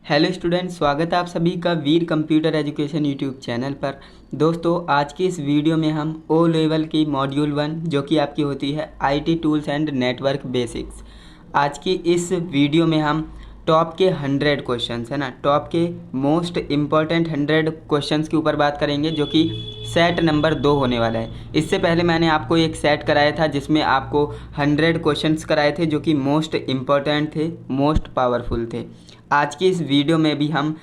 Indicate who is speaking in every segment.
Speaker 1: Hello student, स्वागत है आप सभी का वीर कंप्यूटर एजुकेशन यूट्यूब चैनल पर। दोस्तों, आज की इस वीडियो में हम ओ लेवल की मॉड्यूल 1 जो कि आपकी होती है IT tools and network basics, आज की इस वीडियो में हम टॉप के 100 क्वेश्चंस है ना, टॉप के मोस्ट इम्पॉर्टेंट 100 क्वेश्चंस के ऊपर बात करेंगे, जो कि सेट नंबर 2 होने वाला है। इससे पहले मैंने आपको एक सेट कराया था जिसमें आपको 100 क्वेश्चंस कराए थे जो कि मोस्ट इम्पॉर्टेंट थे, मोस्ट पावरफुल थे। आज की इस वीडियो में भी हम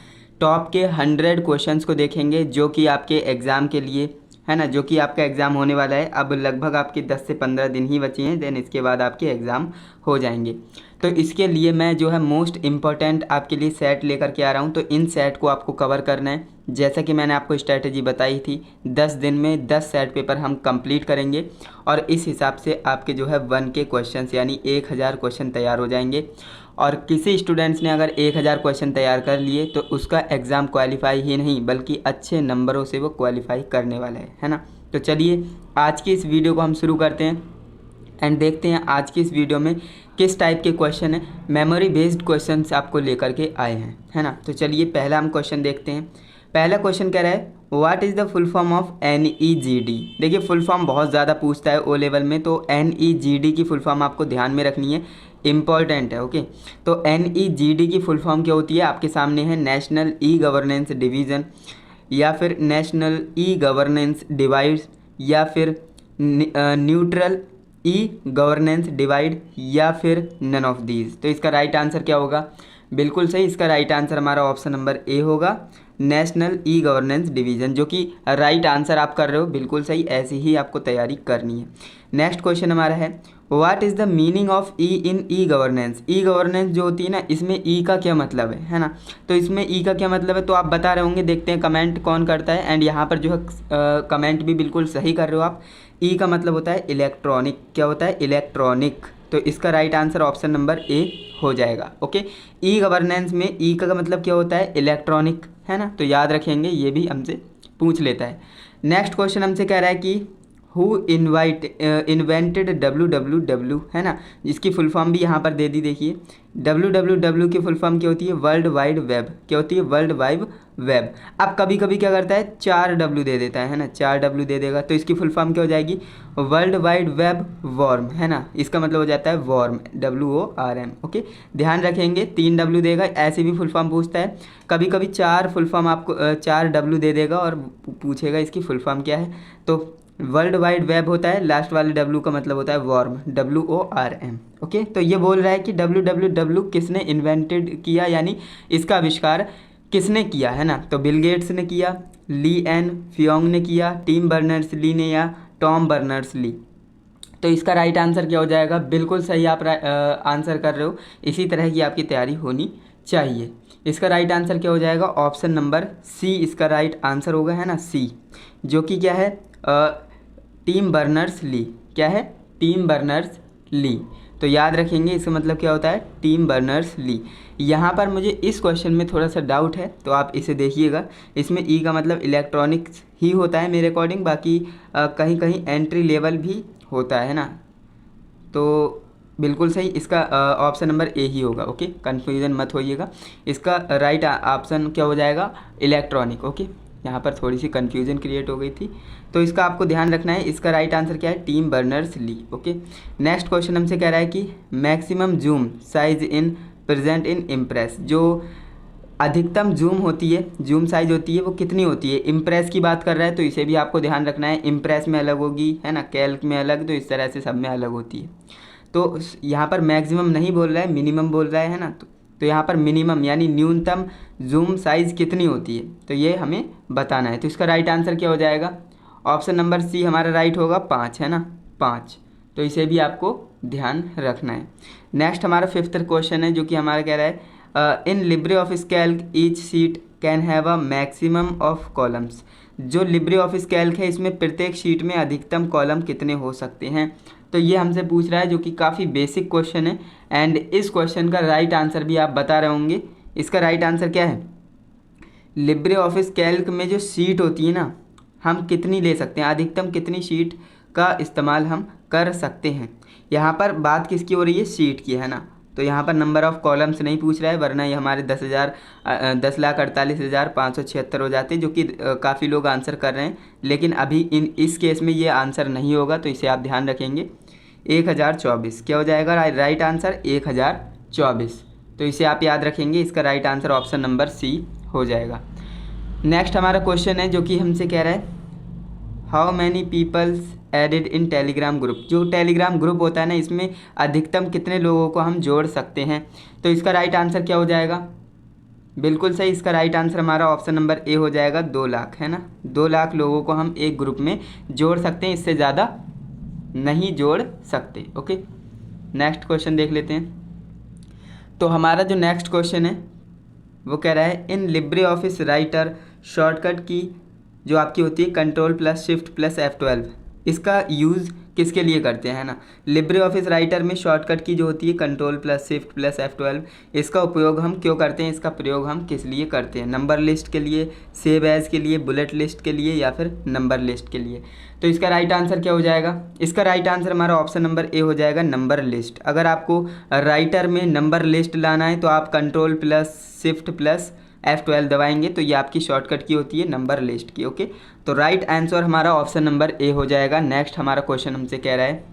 Speaker 1: टॉप के 100 क्वेश्चंस को देखेंगे जो कि आपके एग्ज़ाम के लिए है ना, जो कि आपका एग्ज़ाम होने वाला है। अब लगभग आपके 10 से 15 दिन ही बचे हैं, देन इसके बाद आपके एग्ज़ाम हो जाएंगे। तो इसके लिए मैं जो है मोस्ट इम्पॉर्टेंट आपके लिए सेट लेकर के आ रहा हूँ। तो इन सेट को आपको कवर करना है। जैसा कि मैंने आपको स्ट्रैटेजी बताई थी, 10 दिन में 10 सेट पेपर हम कंप्लीट करेंगे और इस हिसाब से आपके जो है 1 के क्वेश्चंस यानी 1000 क्वेश्चन तैयार हो जाएंगे। और किसी स्टूडेंट्स ने अगर 1000 क्वेश्चन तैयार कर लिए तो उसका एग्ज़ाम क्वालिफाई ही नहीं बल्कि अच्छे नंबरों से वो क्वालिफाई करने वाला है ना। तो चलिए आज की इस वीडियो को हम शुरू करते हैं एंड देखते हैं आज की इस वीडियो में किस टाइप के क्वेश्चन है। मेमोरी बेस्ड क्वेश्चंस आपको लेकर के आए हैं, है ना। तो चलिए पहला हम क्वेश्चन देखते हैं। पहला क्वेश्चन कह रहा है what is the full form of NEGD। देखिए फुल फॉर्म बहुत ज़्यादा पूछता है ओ लेवल में, तो NEGD की फुल फॉर्म आपको ध्यान में रखनी है, इम्पॉर्टेंट है। ओके, तो NEGD की फुल फॉर्म क्या होती है आपके सामने है, नेशनल ई गवर्नेंस डिवीज़न या फिर नेशनल ई गवर्नेंस डिवाइड या फिर न्यूट्रल ई गवर्नेंस डिवाइड या फिर नन ऑफ दीज। तो इसका राइट आंसर क्या होगा? बिल्कुल सही, इसका राइट आंसर हमारा ऑप्शन नंबर ए होगा, नेशनल ई गवर्नेंस डिवीज़न, जो कि राइट आंसर आप कर रहे हो, बिल्कुल सही, ऐसी ही आपको तैयारी करनी है। नेक्स्ट क्वेश्चन हमारा है what is the meaning of E in E governance. E governance जो होती है ना, इसमें ई का क्या मतलब है ना। तो इसमें ई का क्या मतलब है तो आप बता रहे होंगे, देखते हैं कमेंट कौन करता है। एंड यहाँ पर जो है कमेंट भी बिल्कुल सही कर रहे हो आप। ई का मतलब होता है इलेक्ट्रॉनिक। क्या होता है? इलेक्ट्रॉनिक। तो इसका right answer option number A हो जाएगा। ओके, ई गवर्नेंस में ई का मतलब क्या होता है? इलेक्ट्रॉनिक, है ना। तो याद रखेंगे, ये भी हमसे पूछ लेता है। नेक्स्ट क्वेश्चन हमसे कह रहा है कि हु इन्वेंटेड WWW, है ना। इसकी फुल फॉर्म भी यहाँ पर दे दी, देखिए WWW की फुल फॉर्म क्या होती है? World wide web. क्या होती है? World wide web. अब कभी कभी क्या करता है, 4W दे देता है ना, 4W दे देगा, तो इसकी फुल फॉर्म क्या हो जाएगी? वर्ल्ड वाइड वेब वॉर्म, है ना। इसका मतलब हो जाता है वॉर्म, WORM। ओके, ध्यान रखेंगे, 3W देगा, ऐसे भी फुल फॉर्म पूछता है। कभी कभी 4 फुल फॉर्म आपको 4W दे देगा और पूछेगा इसकी फुल फॉर्म क्या है। तो वर्ल्ड वाइड वेब होता है, लास्ट वाले W का मतलब होता है वॉर्म, WORM। ओके, तो ये बोल रहा है कि WWW किसने इन्वेंटेड किया, यानी इसका आविष्कार किसने किया, है ना। तो बिल गेट्स ने किया, ली एन फियोंग ने किया, टिम बर्नर्स ली ने, या टॉम बर्नर्स ली। तो इसका राइट आंसर क्या हो जाएगा? बिल्कुल सही आप आंसर कर रहे हो, इसी तरह की आपकी तैयारी होनी चाहिए। इसका राइट आंसर क्या हो जाएगा? ऑप्शन नंबर सी इसका राइट आंसर होगा, है ना, सी, जो कि क्या है? Tim Berners Lee. क्या है? Tim Berners Lee. तो याद रखेंगे, इसका मतलब क्या होता है? Tim Berners Lee. यहाँ पर मुझे इस क्वेश्चन में थोड़ा सा डाउट है, तो आप इसे देखिएगा। इसमें ई का मतलब इलेक्ट्रॉनिक्स ही होता है मेरे अकॉर्डिंग, बाकी कहीं कहीं एंट्री लेवल भी होता है ना। तो बिल्कुल सही, इसका ऑप्शन नंबर ए ही होगा। ओके, कन्फ्यूज़न मत होइएगा। इसका राइट ऑप्शन क्या हो जाएगा? इलेक्ट्रॉनिक। ओके, यहाँ पर थोड़ी सी कन्फ्यूज़न क्रिएट हो गई थी, तो इसका आपको ध्यान रखना है। इसका राइट आंसर क्या है? Tim Berners Lee. Okay, next question हमसे कह रहा है कि maximum zoom size in present in Impress. जो अधिकतम जूम होती है, जूम साइज होती है, वो कितनी होती है? इम्प्रेस की बात कर रहा है, तो इसे भी आपको ध्यान रखना है। इम्प्रेस में अलग होगी, है ना, कैल्क में अलग, तो इस तरह से सब में अलग होती है। तो यहाँ पर मैक्सिमम नहीं बोल रहा है, मिनिमम बोल रहा है ना। तो यहाँ पर मिनिमम यानी न्यूनतम जूम साइज़ कितनी होती है, तो ये हमें बताना है। तो इसका राइट आंसर क्या हो जाएगा? ऑप्शन नंबर सी हमारा राइट होगा, 5, है ना, 5। तो इसे भी आपको ध्यान रखना है। नेक्स्ट हमारा 5th क्वेश्चन है, जो कि हमारा कह रहा है इन Libre Office Calc each sheet can have a maximum of columns. जो लिब्रे ऑफिस कैल्क है, इसमें प्रत्येक शीट में अधिकतम कॉलम कितने हो सकते हैं, तो ये हमसे पूछ रहा है, जो कि काफ़ी बेसिक क्वेश्चन है। एंड इस क्वेश्चन का राइट आंसर भी आप बता रहे होंगे। इसका राइट आंसर क्या है? लिब्रे ऑफिस कैल्क में जो शीट होती है ना, हम कितनी ले सकते हैं, अधिकतम कितनी शीट का इस्तेमाल हम कर सकते हैं। यहाँ पर बात किसकी हो रही है? शीट की, है ना। तो यहाँ पर नंबर ऑफ़ कॉलम्स नहीं पूछ रहा है, वरना ये हमारे 10,48,576 हो जाते, जो कि काफ़ी लोग आंसर कर रहे हैं। लेकिन अभी इस केस में ये आंसर नहीं होगा, तो इसे आप ध्यान रखेंगे। 1024 क्या हो जाएगा राइट आंसर? 1024। तो इसे आप याद रखेंगे, इसका right answer option number C हो जाएगा। नेक्स्ट हमारा क्वेश्चन है जो कि हमसे कह रहा है how many peoples added in Telegram group. जो टेलीग्राम ग्रुप होता है ना, इसमें अधिकतम कितने लोगों को हम जोड़ सकते हैं? तो इसका राइट आंसर क्या हो जाएगा? बिल्कुल सही, इसका राइट आंसर हमारा ऑप्शन नंबर ए हो जाएगा, 2 लाख, है ना। 2 लाख लोगों को हम एक ग्रुप में जोड़ सकते हैं, इससे ज़्यादा नहीं जोड़ सकते। ओके, नेक्स्ट क्वेश्चन देख लेते हैं। तो हमारा जो नेक्स्ट क्वेश्चन है वो कह रहा है इन लिब्रे ऑफिस राइटर शॉर्टकट की जो आपकी होती है Ctrl+Shift+F12, इसका यूज़ किसके लिए करते हैं, है ना। लिब्रे ऑफिस राइटर में शॉर्टकट की जो होती है Ctrl+Shift+F12, इसका उपयोग हम क्यों करते हैं, इसका प्रयोग हम किस लिए करते हैं? नंबर लिस्ट के लिए, सेव एज के लिए, बुलेट लिस्ट के लिए, या फिर नंबर लिस्ट के लिए? तो इसका राइट आंसर क्या हो जाएगा? इसका राइट आंसर हमारा ऑप्शन नंबर ए हो जाएगा, नंबर लिस्ट। अगर आपको राइटर में नंबर लिस्ट लाना है तो आप Ctrl+Shift+F12 दबाएंगे, तो ये आपकी शॉर्टकट की होती है नंबर लिस्ट की। ओके, तो राइट आंसर हमारा ऑप्शन नंबर ए हो जाएगा। नेक्स्ट हमारा क्वेश्चन हमसे कह रहा है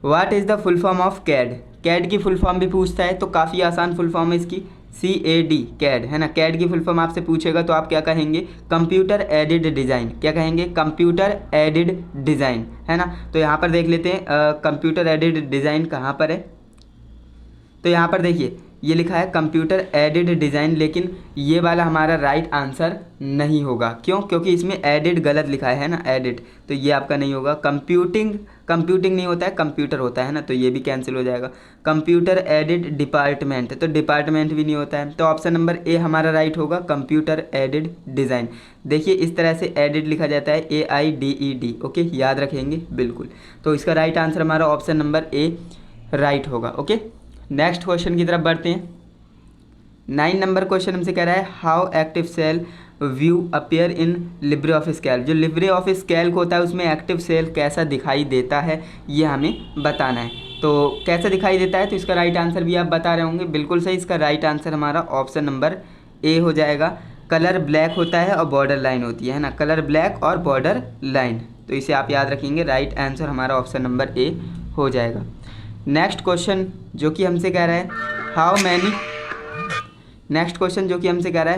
Speaker 1: what is the full form of CAD. CAD की फुल फॉर्म भी पूछता है, तो काफ़ी आसान फुल फॉर्म है इसकी, CAD, कैड, है ना। कैड की फुल फॉर्म आपसे पूछेगा तो आप क्या कहेंगे? Computer aided design. क्या कहेंगे? कंप्यूटर एडेड डिज़ाइन, है ना। तो यहाँ पर देख लेते हैं कंप्यूटर एडेड डिज़ाइन कहाँ पर है। तो यहाँ पर देखिए ये लिखा है कंप्यूटर एडेड डिज़ाइन, लेकिन ये वाला हमारा राइट आंसर नहीं होगा। क्यों? क्योंकि इसमें एडेड गलत लिखा है ना, एडेड, तो ये आपका नहीं होगा। कंप्यूटिंग नहीं होता है, कंप्यूटर होता है ना, तो ये भी कैंसिल हो जाएगा। कंप्यूटर एडेड डिपार्टमेंट, तो डिपार्टमेंट भी नहीं होता है, तो ऑप्शन नंबर ए हमारा राइट होगा, कंप्यूटर एडेड डिज़ाइन। देखिए इस तरह से एडेड लिखा जाता है, AIDED। ओके, याद रखेंगे बिल्कुल। तो इसका राइट आंसर हमारा ऑप्शन नंबर ए राइट होगा। ओके, नेक्स्ट क्वेश्चन की तरफ बढ़ते हैं। 9 नंबर क्वेश्चन हमसे कह रहा है how active cell view appear in Libre Office Calc. जो लिब्रे ऑफिस कैल्क होता है उसमें एक्टिव सेल कैसा दिखाई देता है, ये हमें बताना है। तो कैसा दिखाई देता है, तो इसका राइट आंसर भी आप बता रहे होंगे। बिल्कुल सही, इसका राइट आंसर हमारा ऑप्शन नंबर ए हो जाएगा। कलर ब्लैक होता है और बॉर्डर लाइन होती है ना, कलर ब्लैक और बॉर्डर लाइन, तो इसे आप याद रखेंगे। राइट आंसर हमारा ऑप्शन नंबर ए हो जाएगा। नेक्स्ट क्वेश्चन जो कि हमसे कह रहा है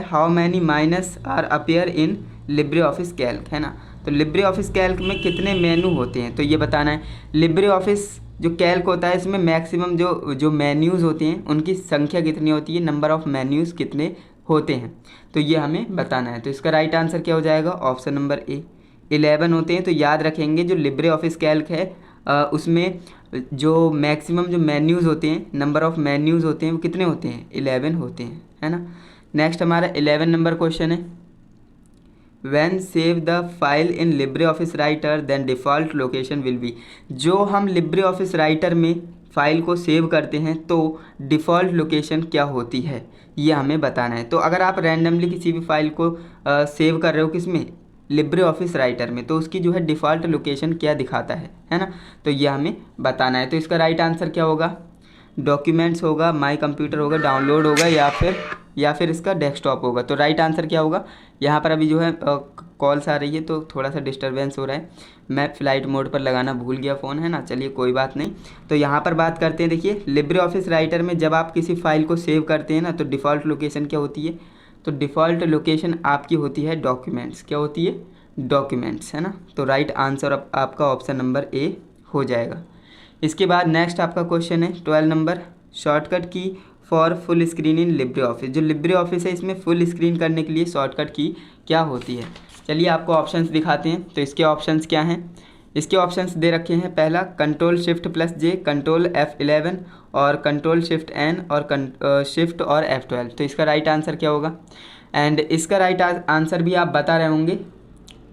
Speaker 1: how many minus are appear in Libre Office Calc, है ना। तो लिब्रे ऑफिस कैल्क में कितने मेनू होते हैं, तो ये बताना है। लिब्रे ऑफिस जो कैल्क होता है इसमें मैक्सिमम जो मेन्यूज़ होते हैं उनकी संख्या कितनी होती है, नंबर ऑफ़ मेन्यूज़ कितने होते हैं, तो ये हमें बताना है। तो इसका राइट आंसर क्या हो जाएगा? ऑप्शन नंबर ए, 11 होते हैं। तो याद रखेंगे जो लिब्रे ऑफिस कैल्क है उसमें जो मैक्सिमम जो मेन्यूज़ होते हैं, नंबर ऑफ़ मेन्यूज़ होते हैं, वो कितने होते हैं? 11 होते हैं, है ना। नेक्स्ट हमारा 11 नंबर क्वेश्चन है when save the file in Libre Office Writer then default location will be. जो हम लिब्रे ऑफिस राइटर में फ़ाइल को सेव करते हैं तो डिफ़ॉल्ट लोकेशन क्या होती है, ये हमें बताना है। तो अगर आप रैंडमली किसी भी फाइल को सेव कर रहे हो किसमें, लिब्रे ऑफिस राइटर में, तो उसकी जो है डिफ़ॉल्ट लोकेशन क्या दिखाता है ना, तो ये हमें बताना है। तो इसका राइट आंसर क्या होगा? डॉक्यूमेंट्स होगा, माई कंप्यूटर होगा, डाउनलोड होगा, या फिर इसका डेस्कटॉप होगा। तो राइट आंसर क्या होगा? यहाँ पर अभी जो है कॉल्स आ रही है तो थोड़ा सा डिस्टर्बेंस हो रहा है, मैं फ़्लाइट मोड पर लगाना भूल गया फ़ोन, है ना। चलिए कोई बात नहीं। तो यहाँ पर बात करते हैं। देखिए लिब्रे ऑफिस राइटर में जब आप किसी फाइल को सेव करते हैं ना, तो डिफ़ॉल्ट लोकेशन क्या होती है? तो डिफ़ॉल्ट लोकेशन आपकी होती है डॉक्यूमेंट्स। क्या होती है? डॉक्यूमेंट्स, है ना। तो राइट आंसर आपका ऑप्शन नंबर ए हो जाएगा। इसके बाद नेक्स्ट आपका क्वेश्चन है 12 number, shortcut key for full screen in Libre office. जो लिब्रे ऑफिस है इसमें फुल स्क्रीन करने के लिए शॉर्टकट की क्या होती है? चलिए आपको ऑप्शंस दिखाते हैं। तो इसके ऑप्शंस क्या हैं? इसके ऑप्शंस दे रखे हैं। पहला Ctrl+Shift+J, Ctrl F11 और Ctrl+Shift+N और शिफ्ट और F12। तो इसका राइट आंसर क्या होगा? एंड इसका राइट आंसर भी आप बता रहे होंगे,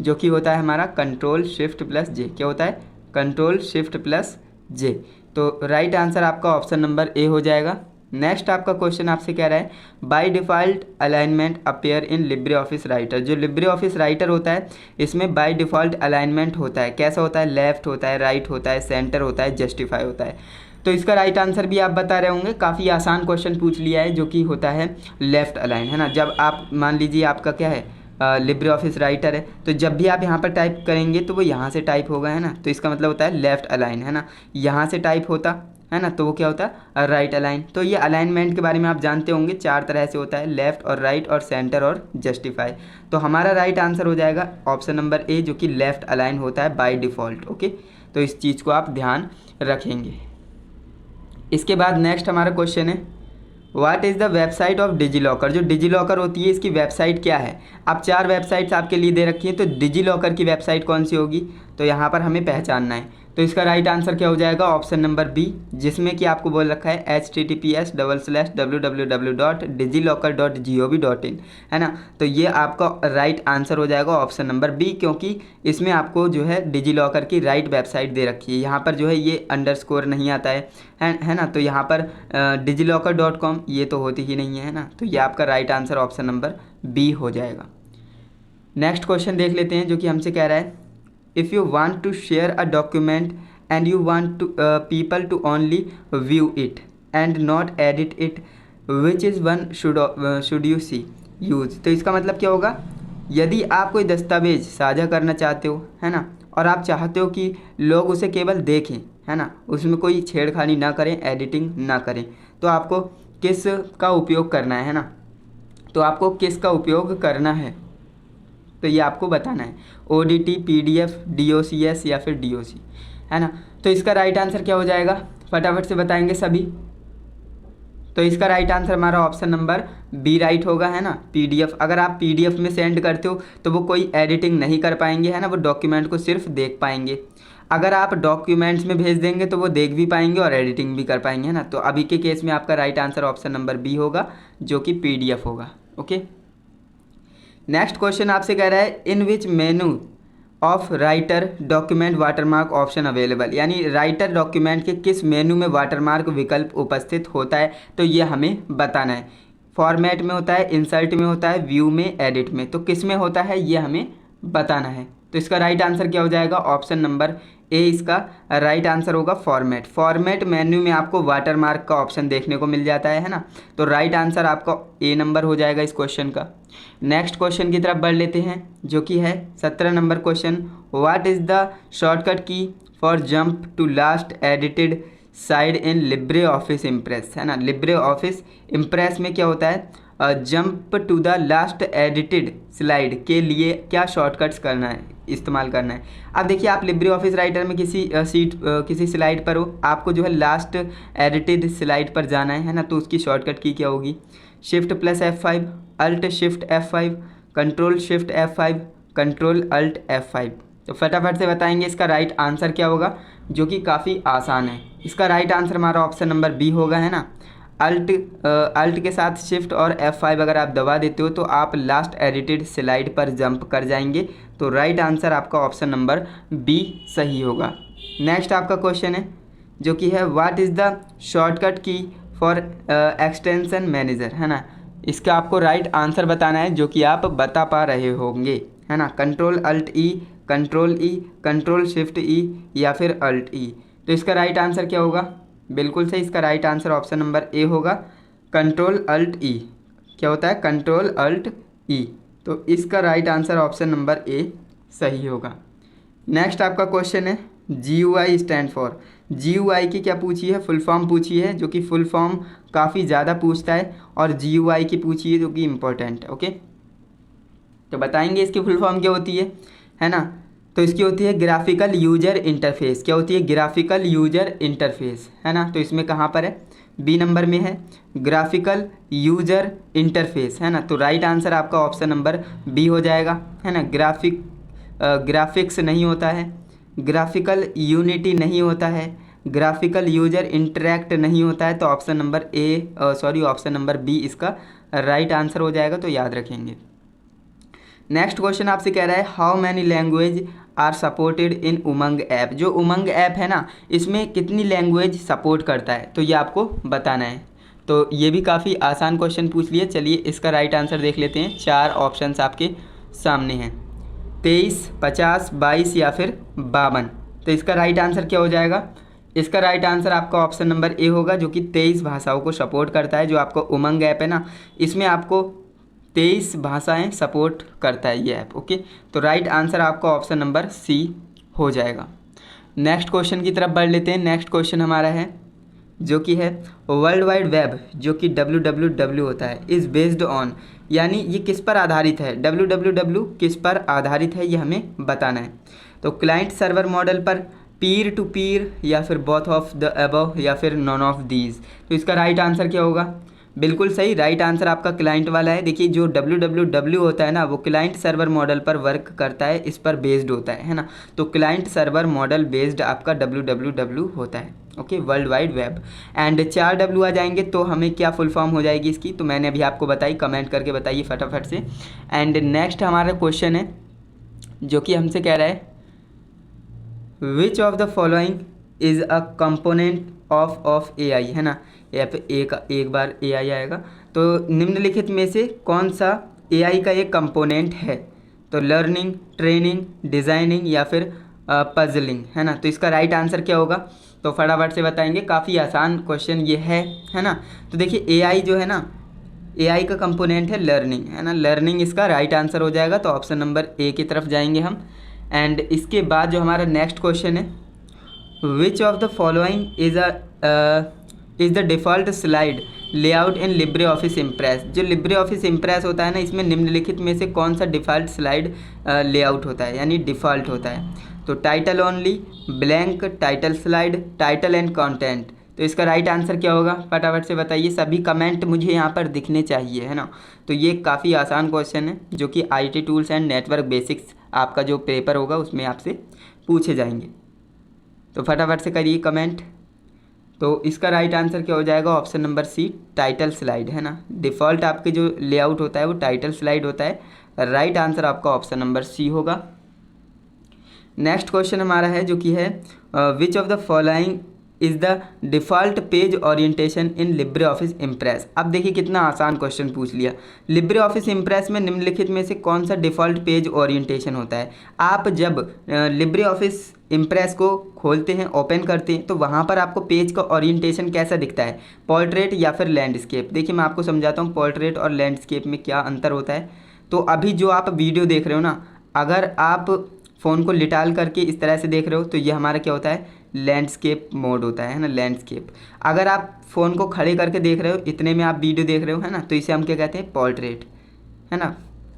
Speaker 1: जो कि होता है हमारा Ctrl+Shift+J। क्या होता है? Ctrl+Shift+J। तो राइट आंसर आपका ऑप्शन नंबर ए हो जाएगा। नेक्स्ट आपका क्वेश्चन आपसे कह रहा है by default alignment appear in Libre Office Writer. जो लिब्रे ऑफिस राइटर होता है इसमें बाय डिफ़ॉल्ट अलाइनमेंट होता है। कैसा होता है? लेफ़्ट होता है, राइट होता है, सेंटर होता है, जस्टिफाई होता है। तो इसका राइट आंसर भी आप बता रहे होंगे, काफ़ी आसान क्वेश्चन पूछ लिया है जो कि होता है लेफ़्ट अलाइन, है ना। जब आप मान लीजिए आपका क्या है लिब्रे ऑफिस राइटर है, तो जब भी आप यहाँ पर टाइप करेंगे तो वो यहाँ से टाइप होगा, है ना। तो इसका मतलब होता है लेफ़्ट अलाइन, है ना। यहाँ से टाइप होता है ना, तो वो क्या होता है राइट अलाइन। तो ये अलाइनमेंट के बारे में आप जानते होंगे, 4 तरह से होता है, लेफ़्ट और राइट और सेंटर और जस्टिफाई। तो हमारा राइट आंसर हो जाएगा ऑप्शन नंबर ए, जो कि लेफ़्ट अलाइन होता है बाय डिफ़ॉल्ट। ओके, तो इस चीज़ को आप ध्यान रखेंगे। इसके बाद नेक्स्ट हमारा क्वेश्चन है, what is the website of DigiLocker. जो डिजीलॉकर होती है इसकी वेबसाइट क्या है। अब 4 वेबसाइट्स आपके लिए दे रखी हैं, तो डिजीलॉकर की वेबसाइट कौन सी होगी, तो यहाँ पर हमें पहचानना है। तो इसका राइट आंसर क्या हो जाएगा, ऑप्शन नंबर बी, जिसमें कि आपको बोल रखा है https://www.digilocker.gov.in, है ना। तो ये आपका राइट आंसर हो जाएगा ऑप्शन नंबर बी, क्योंकि इसमें आपको जो है डिजीलॉकर की राइट वेबसाइट दे रखी है। यहाँ पर जो है ये अंडरस्कोर नहीं आता है ना। तो यहाँ पर digillocker.com ये तो होती ही नहीं है ना। तो ये आपका right answer option number B हो जाएगा। नेक्स्ट क्वेश्चन देख लेते हैं, जो कि हमसे कह रहा है, if you want to share a document and you want to people to only view it and not edit it, which is one should you see use. तो इसका मतलब क्या होगा, यदि आप कोई दस्तावेज साझा करना चाहते हो, है ना, और आप चाहते हो कि लोग उसे केवल देखें, है ना, उसमें कोई छेड़खानी ना करें, एडिटिंग ना करें, तो आपको किस का उपयोग करना है ना। तो आपको किस का उपयोग करना है, तो ये आपको बताना है, ODT, PDF, DOCS या फिर DOC, है ना। तो इसका राइट आंसर क्या हो जाएगा, फटाफट से बताएंगे सभी। तो इसका राइट आंसर हमारा ऑप्शन नंबर बी राइट होगा, है ना। PDF, अगर आप PDF में सेंड करते हो तो वो कोई एडिटिंग नहीं कर पाएंगे, है ना, वो डॉक्यूमेंट को सिर्फ देख पाएंगे। अगर आप डॉक्यूमेंट्स में भेज देंगे तो वो देख भी पाएंगे और एडिटिंग भी कर पाएंगे, है ना। तो अभी के केस में आपका right answer option number B होगा, जो कि PDF होगा। ओके, नेक्स्ट क्वेश्चन आपसे कह रहा है, in which menu of writer document watermark option available, यानी राइटर डॉक्यूमेंट के किस मेनू में वाटरमार्क विकल्प उपस्थित होता है, तो ये हमें बताना है। फॉर्मेट में होता है, इंसर्ट में होता है, व्यू में, एडिट में, तो किस में होता है ये हमें बताना है। तो इसका राइट आंसर क्या हो जाएगा, ऑप्शन नंबर ए इसका राइट आंसर होगा, फॉर्मेट। फॉर्मेट मेन्यू में आपको वाटरमार्क का ऑप्शन देखने को मिल जाता है ना। तो राइट आंसर आपका ए नंबर हो जाएगा इस क्वेश्चन का। नेक्स्ट क्वेश्चन की तरफ बढ़ लेते हैं, जो कि है 17 number question, what is the shortcut key for jump to last edited side in Libre Office Impress, है ना। लिब्रे ऑफिस इम्प्रेस में क्या होता है, jump to the last edited slide के लिए क्या शॉर्टकट्स करना है, इस्तेमाल करना है। अब देखिए, आप लिब्रे ऑफिस राइटर में किसी स्लाइड पर हो, आपको जो है लास्ट एडिटेड स्लाइड पर जाना है ना। तो उसकी शॉर्टकट की क्या होगी, shift plus F5, alt shift F5, control shift F5, control alt F5। तो फटाफट से बताएंगे इसका राइट आंसर क्या होगा, जो कि काफ़ी आसान है। इसका राइट आंसर हमारा ऑप्शन नंबर बी होगा, है ना। अल्ट के साथ शिफ्ट और F5 अगर आप दबा देते हो तो आप लास्ट एडिटेड स्लाइड पर जंप कर जाएंगे। तो राइट आंसर आपका ऑप्शन नंबर बी सही होगा। नेक्स्ट आपका क्वेश्चन है, जो कि है, what is the shortcut key for extension manager, है ना। इसका आपको राइट आंसर बताना है, जो कि आप बता पा रहे होंगे, है ना। कंट्रोल अल्ट ई, कंट्रोल ई, कंट्रोल शिफ्ट ई या फिर अल्ट ई। तो इसका राइट आंसर क्या होगा, बिल्कुल सही, इसका right answer option number A होगा, कंट्रोल अल्ट ई। क्या होता है, कंट्रोल अल्ट ई। तो इसका right answer option number A सही होगा। नेक्स्ट आपका क्वेश्चन है, GUI स्टैंड फॉर। GUI की क्या पूछी है, फुल फॉर्म पूछी है, जो कि फुल फॉर्म काफ़ी ज़्यादा पूछता है, और GUI की पूछी है, जो कि इम्पोर्टेंट है। ओके, तो बताएंगे इसकी फुल फॉर्म क्या होती है ना। तो इसकी होती है ग्राफिकल यूजर इंटरफेस। क्या होती है, ग्राफिकल यूजर इंटरफेस, है ना। तो इसमें कहाँ पर है, बी नंबर में है, ग्राफिकल यूजर इंटरफेस, है ना। तो राइट आंसर आपका ऑप्शन नंबर बी हो जाएगा, है ना। ग्राफिक्स नहीं होता है, ग्राफिकल यूनिटी नहीं होता है, ग्राफिकल यूजर इंटरेक्ट नहीं होता है। तो ऑप्शन नंबर बी इसका राइट आंसर हो जाएगा, तो याद रखेंगे। नेक्स्ट क्वेश्चन आपसे कह रहा है, how many language are supported in Umang app. जो उमंग ऐप है ना, इसमें कितनी लैंग्वेज सपोर्ट करता है, तो ये आपको बताना है। तो ये भी काफ़ी आसान क्वेश्चन पूछ लिए। चलिए इसका राइट आंसर देख लेते हैं। 4 ऑप्शंस आपके सामने हैं, 23, 50, 22 या फिर 52। तो इसका राइट आंसर क्या हो जाएगा, इसका राइट आंसर आपका ऑप्शन नंबर ए होगा, जो कि 23 भाषाओं को सपोर्ट करता है। जो आपको उमंग ऐप है ना, इसमें आपको 23 भाषाएं सपोर्ट करता है ये ऐप। ओके, तो राइट आंसर आपका ऑप्शन नंबर सी हो जाएगा। नेक्स्ट क्वेश्चन की तरफ बढ़ लेते हैं। नेक्स्ट क्वेश्चन हमारा है जो कि है वर्ल्ड वाइड वेब, जो कि www होता है, इज़ बेस्ड ऑन, यानी ये किस पर आधारित है, www किस पर आधारित है ये हमें बताना है। तो क्लाइंट सर्वर मॉडल पर, पीर टू पीर, या फिर बोथ ऑफ द अबव, या फिर नॉन ऑफ दीज। तो इसका राइट आंसर क्या होगा? बिल्कुल सही, राइट आंसर आपका क्लाइंट वाला है। देखिए जो www होता है ना, वो क्लाइंट सर्वर मॉडल पर वर्क करता है, इस पर बेस्ड होता है ना। तो क्लाइंट सर्वर मॉडल बेस्ड आपका www होता है। Okay, world wide web. And 4 W आ जाएंगे तो हमें क्या फुल फॉर्म हो जाएगी इसकी, तो मैंने अभी आपको बताई, कमेंट करके बताइए फटाफट से। एंड नेक्स्ट हमारा क्वेश्चन है जो कि हमसे कह रहा है which of the following is a component of AI, है ना। यहाँ पे एक बार AI आएगा। तो निम्नलिखित में से कौन सा AI का एक कंपोनेंट है? तो लर्निंग, ट्रेनिंग, डिज़ाइनिंग, या फिर पजलिंग, है ना। तो इसका राइट आंसर क्या होगा? तो फटाफट से बताएंगे, काफ़ी आसान क्वेश्चन ये है ना। तो देखिए AI जो है ना, AI का कंपोनेंट है लर्निंग, है ना। लर्निंग इसका राइट आंसर हो जाएगा। तो ऑप्शन नंबर ए की तरफ जाएंगे हम। एंड इसके बाद जो हमारा नेक्स्ट क्वेश्चन है which of the following is the default slide layout in Libre Office impress. जो लिब्रे ऑफिस इम्प्रेस होता है ना, इसमें निम्नलिखित में से कौन सा डिफ़ॉल्ट स्लाइड लेआउट होता है, यानी डिफ़ॉल्ट होता है? तो title only, blank, title slide, title and content. तो इसका राइट आंसर क्या होगा? फटाफट से बताइए, सभी कमेंट मुझे यहाँ पर दिखने चाहिए, है ना। तो ये काफ़ी आसान क्वेश्चन है जो कि IT tools and network basics आपका जो पेपर होगा उसमें आपसे पूछे जाएंगे। तो फटाफट से करिए कमेंट। तो इसका राइट आंसर क्या हो जाएगा? Option number C, title slide, है ना। डिफ़ॉल्ट आपके जो लेआउट होता है वो टाइटल स्लाइड होता है। राइट आंसर आपका ऑप्शन नंबर सी होगा। नेक्स्ट क्वेश्चन हमारा है जो कि है which of the following is the default page orientation in Libre Office impress. अब देखिए कितना आसान क्वेश्चन पूछ लिया। लिब्रे ऑफिस इम्प्रेस में निम्नलिखित में से कौन सा डिफ़ॉल्ट पेज ओरिएंटेशन होता है? आप जब लिब्रे ऑफिस इम्प्रेस को खोलते हैं, ओपन करते हैं, तो वहाँ पर आपको पेज का ओरिएंटेशन कैसा दिखता है? पोर्ट्रेट या फिर लैंडस्केप? देखिए मैं आपको समझाता हूँ पोर्ट्रेट और लैंडस्केप में क्या अंतर होता है। तो अभी जो आप वीडियो देख रहे हो ना, अगर आप फ़ोन को लिटाल करके इस तरह से देख रहे हो तो ये हमारा क्या होता है? लैंडस्केप मोड होता है ना, लैंडस्केप। अगर आप फ़ोन को खड़े करके देख रहे हो, इतने में आप वीडियो देख रहे हो, है ना, तो इसे हम क्या कहते हैं? पोर्ट्रेट, है ना,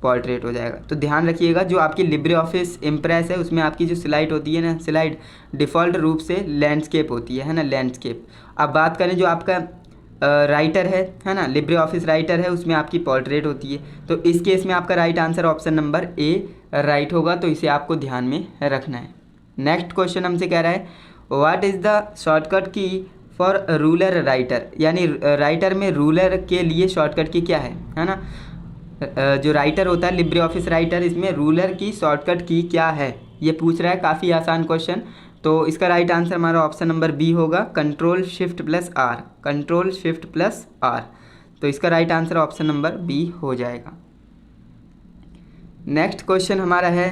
Speaker 1: पोर्ट्रेट हो जाएगा। तो ध्यान रखिएगा, जो आपकी लिब्रे ऑफिस इम्प्रेस है उसमें आपकी जो स्लाइड होती है ना, स्लाइड डिफ़ॉल्ट रूप से लैंडस्केप होती है ना, लैंडस्केप। अब बात करें जो आपका राइटर है ना, लिब्रे ऑफिस राइटर है, उसमें आपकी पोर्ट्रेट होती है। तो इस केस में आपका राइट आंसर ऑप्शन नंबर ए राइट होगा। तो इसे आपको ध्यान में रखना है। नेक्स्ट क्वेश्चन हमसे कह रहा है what is the shortcut key for ruler writer, यानी राइटर में रूलर के लिए शॉर्टकट की क्या है ना। जो राइटर होता है लिब्रे ऑफिस राइटर, इसमें रूलर की शॉर्टकट की क्या है ये पूछ रहा है। काफ़ी आसान क्वेश्चन। तो इसका राइट आंसर हमारा ऑप्शन नंबर बी होगा, control shift plus R, control shift plus R. तो इसका right answer option number B हो जाएगा। नेक्स्ट क्वेश्चन हमारा है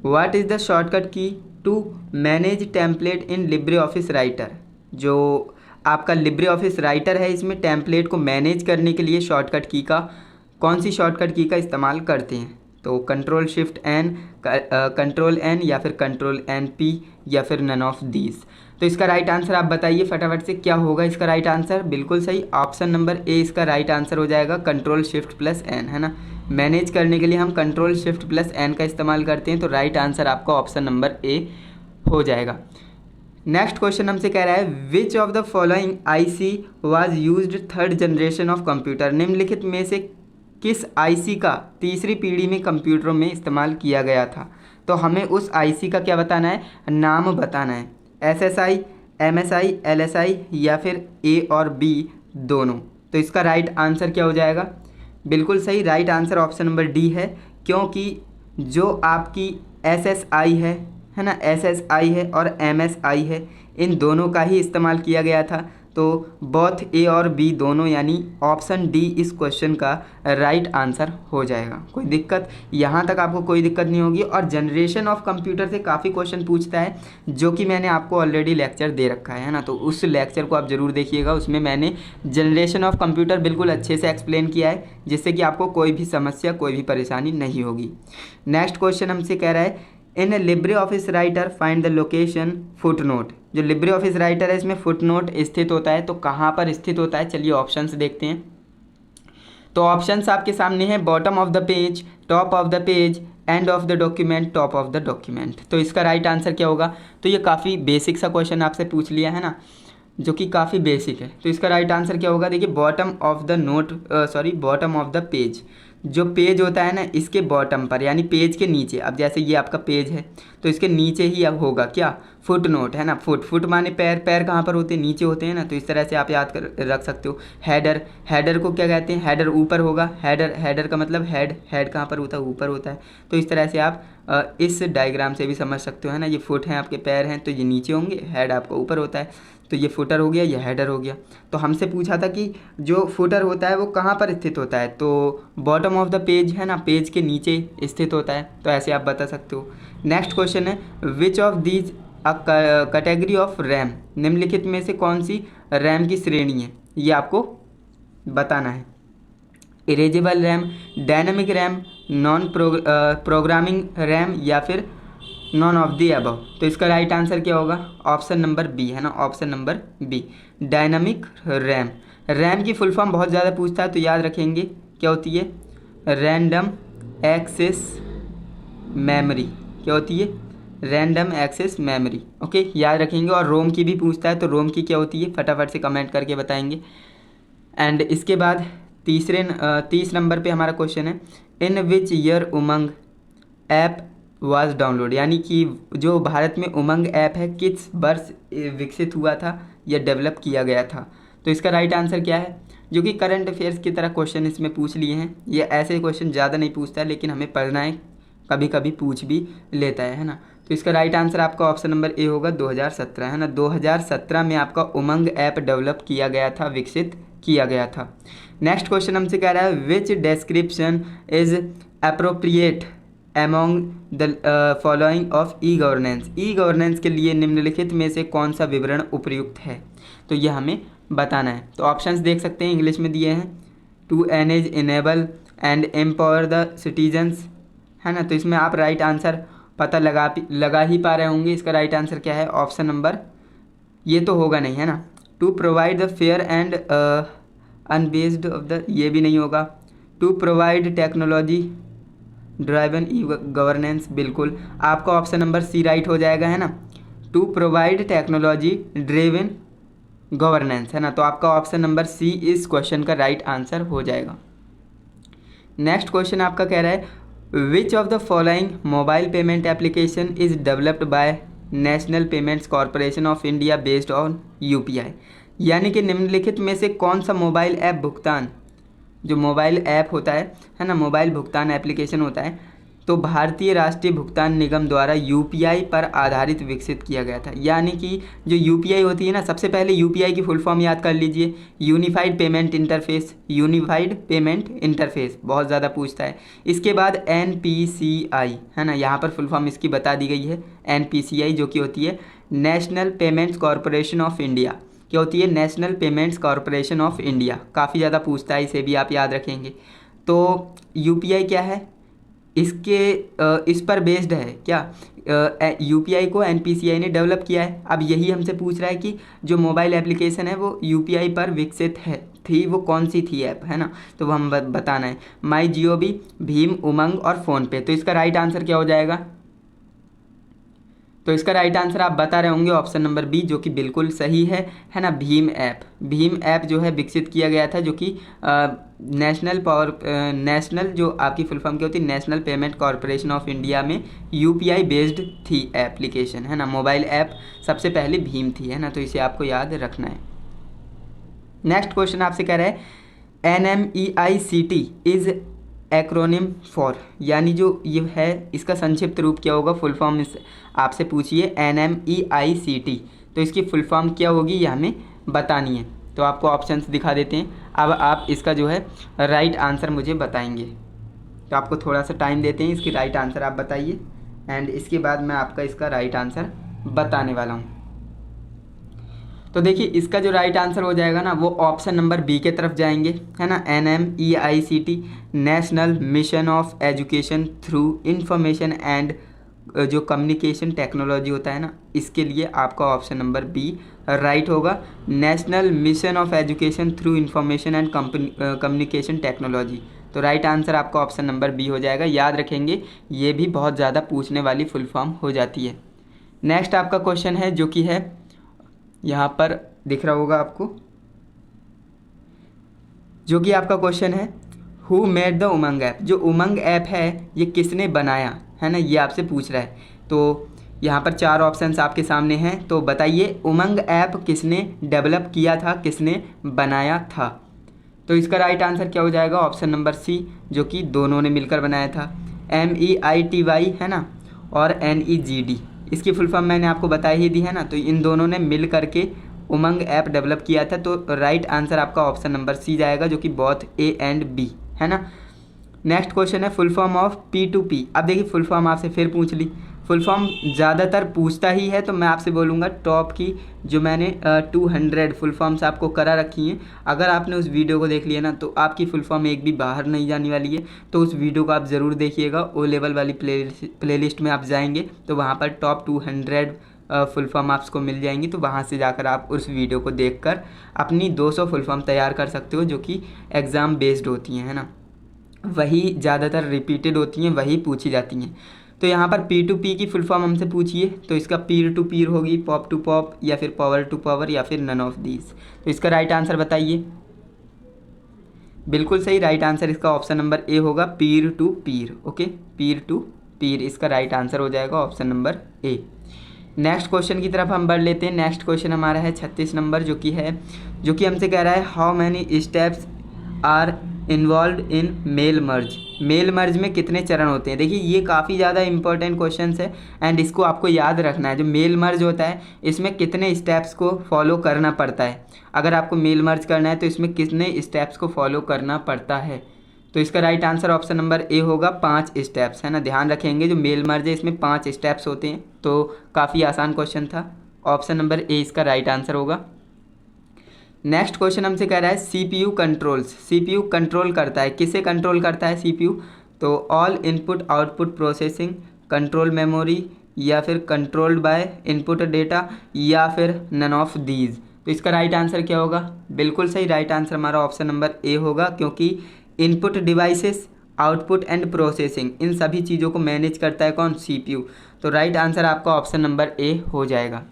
Speaker 1: what is the shortcut key to manage template in Libre Office Writer. जो आपका लिब्रे ऑफिस राइटर है, इसमें टेम्पलेट को मैनेज करने के लिए शॉर्टकट की का कौन सी शॉर्टकट की का इस्तेमाल करते हैं? तो control shift N, control N, या फिर कंट्रोल एन पी, या फिर नन ऑफ दीज। तो इसका राइट आंसर आप बताइए फटाफट से, क्या होगा इसका राइट आंसर? बिल्कुल सही, ऑप्शन नंबर ए इसका राइट आंसर हो जाएगा, कंट्रोल शिफ्ट प्लस एन, है ना। मैनेज करने के लिए हम कंट्रोल शिफ्ट प्लस एन का इस्तेमाल करते हैं। तो राइट आंसर आपका ऑप्शन नंबर ए हो जाएगा। नेक्स्ट क्वेश्चन हमसे कह रहा है which of the following IC was used third generation of computer. निम्नलिखित में से किस IC का तीसरी पीढ़ी में कंप्यूटरों में इस्तेमाल किया गया था? तो हमें उस IC का क्या बताना है? नाम बताना है। SSI, MSI, LSI, या फिर A और B दोनों। तो इसका राइट आंसर क्या हो जाएगा? बिल्कुल सही, right answer option number D है, क्योंकि जो आपकी SSI है ना, SSI है और MSI है, इन दोनों का ही इस्तेमाल किया गया था। तो तो बोथ ए और बी दोनों यानी ऑप्शन डी इस क्वेश्चन का राइट आंसर हो जाएगा। कोई दिक्कत, यहाँ तक आपको कोई दिक्कत नहीं होगी। और जनरेशन ऑफ कंप्यूटर से काफ़ी क्वेश्चन पूछता है, जो कि मैंने आपको ऑलरेडी लेक्चर दे रखा है ना, तो उस लेक्चर को आप ज़रूर देखिएगा। उसमें मैंने जनरेशन ऑफ कंप्यूटर बिल्कुल अच्छे से एक्सप्लेन किया है, जिससे कि आपको कोई भी समस्या, कोई भी परेशानी नहीं होगी। नेक्स्ट क्वेश्चन हमसे कह रहा है, इन Libre Office writer find the location footnote. जो लिब्रे ऑफिस राइटर है इसमें फुटनोट स्थित होता है, तो कहाँ पर स्थित होता है, चलिए ऑप्शंस देखते हैं। तो ऑप्शंस आपके सामने है, bottom of the page, top of the page, end of the document, top of the document. तो इसका राइट आंसर क्या होगा? तो ये काफ़ी बेसिक सा क्वेश्चन आपसे पूछ लिया है ना, जो कि काफ़ी बेसिक है। तो इसका राइट आंसर क्या होगा? देखिए, bottom of the bottom of the page. जो पेज होता है ना, इसके बॉटम पर यानी पेज के नीचे, अब जैसे ये आपका पेज है तो इसके नीचे ही अब होगा क्या? फुट नोट, है ना। फुट माने पैर, पैर कहाँ पर होते हैं? नीचे होते हैं ना। तो इस तरह से आप याद कर रख सकते हो। हेडर को क्या कहते हैं? हेडर ऊपर होगा। हेडर का मतलब हेड कहाँ पर होता है? ऊपर होता है। तो इस तरह से आप इस डायग्राम से भी समझ सकते हो, है ना। ये फुट हैं आपके पैर हैं, तो ये नीचे होंगे, हेड आपका ऊपर होता है। तो ये फुटर हो गया, ये हेडर हो गया। तो हमसे पूछा था कि जो फुटर होता है वो कहाँ पर स्थित होता है, तो बॉटम ऑफ द पेज, है ना, पेज के नीचे स्थित होता है। तो ऐसे आप बता सकते हो। नेक्स्ट क्वेश्चन है, which of these a category of RAM. निम्नलिखित में से कौन सी रैम की श्रेणी है, ये आपको बताना है। Erasable RAM, dynamic RAM, non programming RAM, या फिर नॉन ऑफ दी अबव। तो इसका राइट आंसर क्या होगा? ऑप्शन नंबर बी, है ना, option number B, dynamic RAM. RAM की फुल फॉर्म बहुत ज़्यादा पूछता है, तो याद रखेंगे क्या होती है? Random access memory. क्या होती है? Random access memory. ओके, याद रखेंगे। और रोम की भी पूछता है, तो रोम की क्या होती है? फटाफट से कमेंट करके बताएंगे। एंड इसके बाद 30 नंबर पे हमारा क्वेश्चन है, in which year Umang app was download. यानी कि जो भारत में उमंग ऐप है किस वर्ष विकसित हुआ था या डेवलप किया गया था। तो इसका राइट आंसर क्या है? जो कि करंट अफेयर्स की तरह क्वेश्चन इसमें पूछ लिए हैं। ये ऐसे क्वेश्चन ज़्यादा नहीं पूछता है, लेकिन हमें पढ़ना है, कभी कभी पूछ भी लेता है ना। तो इसका राइट आंसर आपका ऑप्शन नंबर ए होगा, 2017, है ना। 2017 में आपका उमंग ऐप डेवलप किया गया था, विकसित किया गया था। नेक्स्ट क्वेश्चन हमसे कह रहा है, which description is appropriate among the following of e governance. E governance के लिए निम्नलिखित में से कौन सा विवरण उपयुक्त है, तो यह हमें बताना है। तो ऑप्शंस देख सकते हैं, इंग्लिश में दिए हैं, to engage, enable and empower the citizens, है ना। तो इसमें आप राइट आंसर पता लगा ही पा रहे होंगे। इसका राइट आंसर क्या है? ऑप्शन नंबर, ये तो होगा नहीं, है ना, to provide the fair and unbiased of the, ये भी नहीं होगा। To provide technology driven e governance, बिल्कुल आपका ऑप्शन नंबर सी राइट हो जाएगा, है ना, to provide technology driven governance, है ना। तो आपका ऑप्शन नंबर सी इस क्वेश्चन का राइट आंसर हो जाएगा। नेक्स्ट क्वेश्चन आपका कह रहा है, which of the following mobile payment application is developed by national payments corporation of India based on UPI. यानी कि निम्नलिखित में से कौन सा मोबाइल ऐप भुगतान, जो मोबाइल ऐप होता है ना, मोबाइल भुगतान एप्लीकेशन होता है, तो भारतीय राष्ट्रीय भुगतान निगम द्वारा यूपीआई पर आधारित विकसित किया गया था। यानी कि जो यूपीआई होती है ना, सबसे पहले यूपीआई की फुल फॉर्म याद कर लीजिए, unified payment interface. Unified payment interface बहुत ज़्यादा पूछता है। इसके बाद एनपीसीआई, है ना, यहाँ पर फुल फॉर्म इसकी बता दी गई है, एनपीसीआई, जो कि होती है national payments corporation of India. क्या होती है? National payments corporation of India. काफ़ी ज़्यादा पूछता है, इसे भी आप याद रखेंगे। तो यूपीआई क्या है? इस पर बेस्ड है क्या? यूपीआई को एनपीसीआई ने डेवलप किया है। अब यही हमसे पूछ रहा है कि जो मोबाइल एप्लीकेशन है वो यूपीआई पर विकसित थी, वो कौन सी थी ऐप, है ना। तो वो हम बताना है, माई जियो भी, भीम, उमंग और फ़ोनपे। तो इसका राइट आंसर क्या हो जाएगा? तो इसका राइट आंसर आप बता रहे होंगे ऑप्शन नंबर बी, जो कि बिल्कुल सही है ना, भीम ऐप। भीम ऐप जो है विकसित किया गया था, जो कि नेशनल जो आपकी फुल फॉर्म क्या होती है, national payment corporation of India में यूपीआई बेस्ड थी एप्लीकेशन, है ना। मोबाइल ऐप सबसे पहले भीम थी, है ना। तो इसे आपको याद रखना है। नेक्स्ट क्वेश्चन आपसे कह रहा है, NMEICT इज एक्रोनिम फॉर। यानी जो ये है इसका संक्षिप्त रूप क्या होगा? फुल फॉर्म आपसे पूछिए NMEICT, तो इसकी फुल फॉर्म क्या होगी, ये हमें बतानी है। तो आपको ऑप्शंस दिखा देते हैं। अब आप इसका जो है राइट आंसर मुझे बताएंगे। तो आपको थोड़ा सा टाइम देते हैं, इसकी राइट आंसर आप बताइए एंड इसके बाद मैं आपका इसका राइट आंसर बताने वाला हूँ। तो देखिए इसका जो राइट आंसर हो जाएगा ना, वो ऑप्शन नंबर बी के तरफ जाएंगे, है ना। NMEICT national mission of education through information and जो कम्युनिकेशन टेक्नोलॉजी होता है ना, इसके लिए आपका ऑप्शन नंबर बी राइट होगा। National mission of education through information and communication technology. तो राइट आंसर आपका ऑप्शन नंबर बी हो जाएगा। याद रखेंगे, ये भी बहुत ज़्यादा पूछने वाली फुल फॉर्म हो जाती है। नेक्स्ट आपका क्वेश्चन है जो कि है यहाँ पर दिख रहा होगा आपको, जो कि आपका क्वेश्चन है who made the Umang app. जो उमंग ऐप है ये किसने बनाया, है ना, ये आपसे पूछ रहा है। तो यहाँ पर 4 ऑप्शंस आपके सामने हैं। तो बताइए उमंग ऐप किसने डेवलप किया था, किसने बनाया था। तो इसका राइट आंसर क्या हो जाएगा, ऑप्शन नंबर सी, जो कि दोनों ने मिलकर बनाया था। MEITY है ना, और NEGD, इसकी फुल फॉर्म मैंने आपको बता ही दी है ना। तो इन दोनों ने मिल करके उमंग ऐप डेवलप किया था। तो राइट आंसर आपका ऑप्शन नंबर सी जाएगा, जो कि बोथ A एंड B, है ना। नेक्स्ट क्वेश्चन है फुल फॉर्म ऑफ P2P। अब देखिए फुल फॉर्म आपसे फिर पूछ ली। फुल फॉर्म ज़्यादातर पूछता ही है, तो मैं आपसे बोलूँगा टॉप की जो मैंने 200 फुल फॉर्म्स आपको करा रखी हैं, अगर आपने उस वीडियो को देख लिया ना, तो आपकी फुल फॉर्म एक भी बाहर नहीं जाने वाली है। तो उस वीडियो को आप ज़रूर देखिएगा। O लेवल वाली प्लेलिस्ट में आप जाएंगे तो वहाँ पर टॉप 200 फुल फॉर्म आपको मिल जाएंगी। तो वहाँ से जाकर आप उस वीडियो को देखकर अपनी 200 फुल फॉर्म तैयार कर सकते हो, जो कि एग्ज़ाम बेस्ड होती हैं, है ना। वही ज़्यादातर रिपीटेड होती हैं, वही पूछी जाती हैं। तो यहाँ पर P2P की फुल फॉर्म हमसे पूछिए, तो इसका पीर टू पीर होगी, पॉप टू पॉप, या फिर पावर टू पावर, या फिर नन ऑफ दीज। तो इसका राइट आंसर बताइए। बिल्कुल सही, राइट आंसर इसका ऑप्शन नंबर ए होगा, पीर to Pir. Okay, Pir to पीर इसका राइट आंसर हो जाएगा, ऑप्शन नंबर ए। नेक्स्ट क्वेश्चन की तरफ हम बढ़ लेते हैं। नेक्स्ट क्वेश्चन हमारा है 36 नंबर, जो कि हमसे कह रहा है how many steps are involve in mail merge. Mail merge में कितने चरण होते हैं। देखिए ये काफ़ी ज़्यादा इंपॉर्टेंट क्वेश्चन है एंड इसको आपको याद रखना है। जो मेल मर्ज होता है इसमें कितने स्टेप्स को फॉलो करना पड़ता है। अगर आपको मेल मर्ज करना है तो इसमें कितने स्टेप्स को फॉलो करना पड़ता है। तो इसका right answer option number A होगा, 5 स्टेप्स, है ना। ध्यान रखेंगे जो मेल मर्ज है इसमें 5 स्टेप्स होते हैं। तो काफ़ी आसान क्वेश्चन था, ऑप्शन नंबर ए इसका राइट आंसर होगा। नेक्स्ट क्वेश्चन हमसे कह रहा है CPU कंट्रोल्स। CPU कंट्रोल करता है, किसे कंट्रोल करता है CPU। तो all input output processing, control memory, या फिर कंट्रोल्ड बाय इनपुट डेटा, या फिर नन ऑफ दीज। तो इसका राइट आंसर क्या होगा, बिल्कुल सही, राइट आंसर हमारा ऑप्शन नंबर ए होगा, क्योंकि input devices, output and processing, इन सभी चीज़ों को मैनेज करता है कौन, CPU। तो राइट आंसर आपका ऑप्शन नंबर ए हो जाएगा।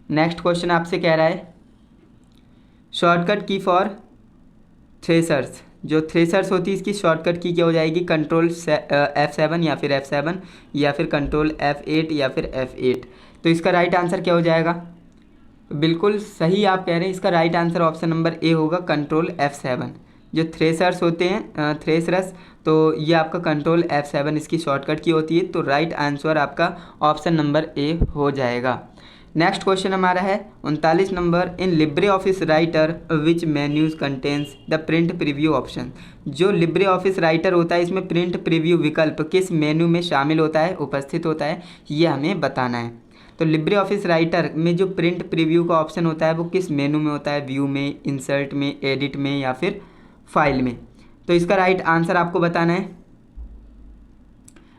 Speaker 1: नेक्स्ट क्वेश्चन आपसे कह रहा है शॉर्टकट की फॉर थ्रेसर्स। जो थ्रेसर्स होती है इसकी शॉर्टकट की क्या हो जाएगी, कंट्रोल F7 या फिर F7, या फिर कंट्रोल F8 या फिर F8। तो इसका राइट आंसर क्या हो जाएगा, बिल्कुल सही आप कह रहे हैं, इसका right answer option number A होगा, कंट्रोल F7। जो थ्रेसर्स होते हैं थ्रेसरस, तो ये आपका कंट्रोल F7 इसकी शॉर्टकट की होती है। तो राइट आंसर आपका ऑप्शन नंबर ए हो जाएगा। नेक्स्ट क्वेश्चन हमारा है 39 number, in Libre Office writer which menus contains the print preview option. जो लिब्रे ऑफिस राइटर होता है इसमें प्रिंट प्रीव्यू विकल्प किस मेन्यू में शामिल होता है, उपस्थित होता है, ये हमें बताना है। तो लिब्रे ऑफिस राइटर में जो प्रिंट प्रीव्यू का ऑप्शन होता है वो किस मेन्यू में होता है, व्यू में, इंसर्ट में, एडिट में, या फिर फाइल में। तो इसका राइट आंसर आपको बताना है।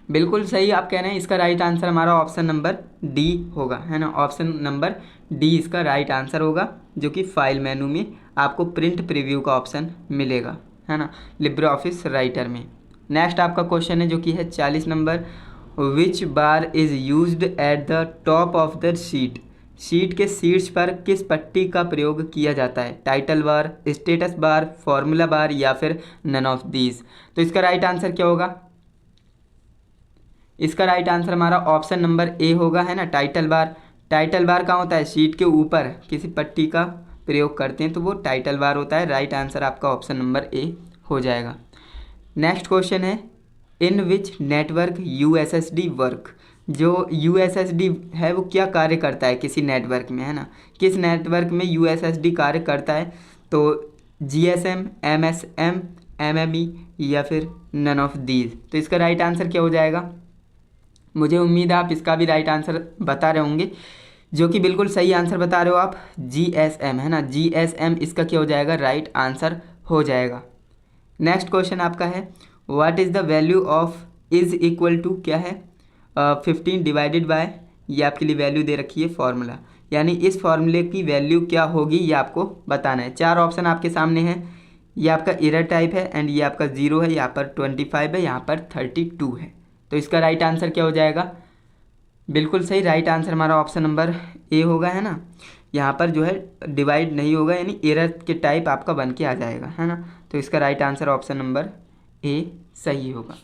Speaker 1: बिल्कुल सही आप कह रहे हैं, इसका राइट आंसर हमारा ऑप्शन नंबर डी होगा, है ना। ऑप्शन नंबर डी इसका राइट आंसर होगा, जो कि फाइल मेनू में आपको प्रिंट प्रीव्यू का ऑप्शन मिलेगा, है ना, लिब्रे ऑफिस राइटर में। नेक्स्ट आपका क्वेश्चन है जो कि है 40 number, which bar is used at the top of the sheet. Sheet के शीर्ष पर किस पट्टी का प्रयोग किया जाता है, title bar, status bar, formula bar, या फिर नन ऑफ दीज। तो इसका राइट आंसर क्या होगा, इसका राइट आंसर हमारा ऑप्शन नंबर ए होगा, है ना, टाइटल बार। टाइटल बार कहाँ होता है, शीट के ऊपर किसी पट्टी का प्रयोग करते हैं तो वो टाइटल बार होता है। राइट आंसर आपका ऑप्शन नंबर ए हो जाएगा। नेक्स्ट क्वेश्चन है in which network USSD work. जो यूएसएसडी है वो क्या कार्य करता है किसी नेटवर्क में, है ना, किस नेटवर्क में यूएसएसडी कार्य करता है, तो जीएसएम, एमएसएम, एमएमई या फिर नन ऑफ दीज। तो इसका राइट आंसर क्या हो जाएगा? मुझे उम्मीद है आप इसका भी राइट आंसर बता रहे होंगे, जो कि बिल्कुल सही आंसर बता रहे हो आप, जीएसएम, है ना, जीएसएम इसका क्या हो जाएगा? राइट आंसर हो जाएगा। नेक्स्ट क्वेश्चन आपका है, what is the value of is equal to, क्या है? 15 डिवाइडेड बाय, ये आपके लिए वैल्यू दे रखी है फॉर्मूला, यानी इस फॉर्मूले की वैल्यू क्या होगी ये आपको बताना है। 4 ऑप्शन आपके सामने हैं, ये आपका एरर टाइप है एंड ये आपका 0 है, यहाँ पर 25 है, यहाँ पर 32 है। तो इसका राइट आंसर क्या हो जाएगा? बिल्कुल सही, राइट आंसर हमारा ऑप्शन नंबर ए होगा, है ना। यहाँ पर जो है डिवाइड नहीं होगा, यानी एरर के टाइप आपका बन के आ जाएगा, है ना। तो इसका right answer option number A सही होगा।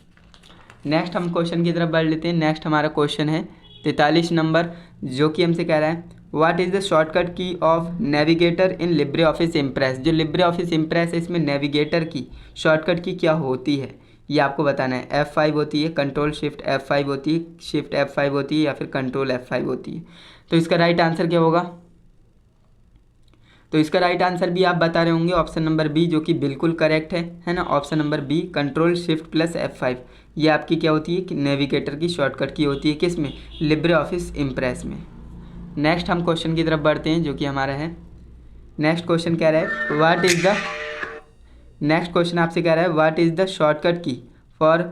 Speaker 1: नेक्स्ट हम क्वेश्चन की तरफ बढ़ लेते हैं। नेक्स्ट हमारा क्वेश्चन है 43 नंबर, जो कि हमसे कह रहा है व्हाट इज़ द शॉर्टकट की of navigator in Libre Office impress. जो लिब्रे ऑफिस इम्प्रेस है इसमें नेविगेटर की शॉर्टकट की क्या होती है ये आपको बताना है। F5 होती है, कंट्रोल शिफ्ट F5 होती है, शिफ्ट F5 होती है या फिर कंट्रोल F5 होती है। तो इसका राइट आंसर क्या होगा? तो इसका राइट आंसर भी आप बता रहे होंगे ऑप्शन नंबर बी, जो कि बिल्कुल करेक्ट है ना। Option number B, control shift plus F5, ये आपकी क्या होती है कि नेविगेटर की शॉर्टकट की होती है, किस में? लिब्रे ऑफिस इम्प्रेस में। नेक्स्ट हम क्वेश्चन की तरफ बढ़ते हैं, जो कि हमारा है नेक्स्ट क्वेश्चन कह रहा है what is the, next question आपसे कह रहा है what is the shortcut key for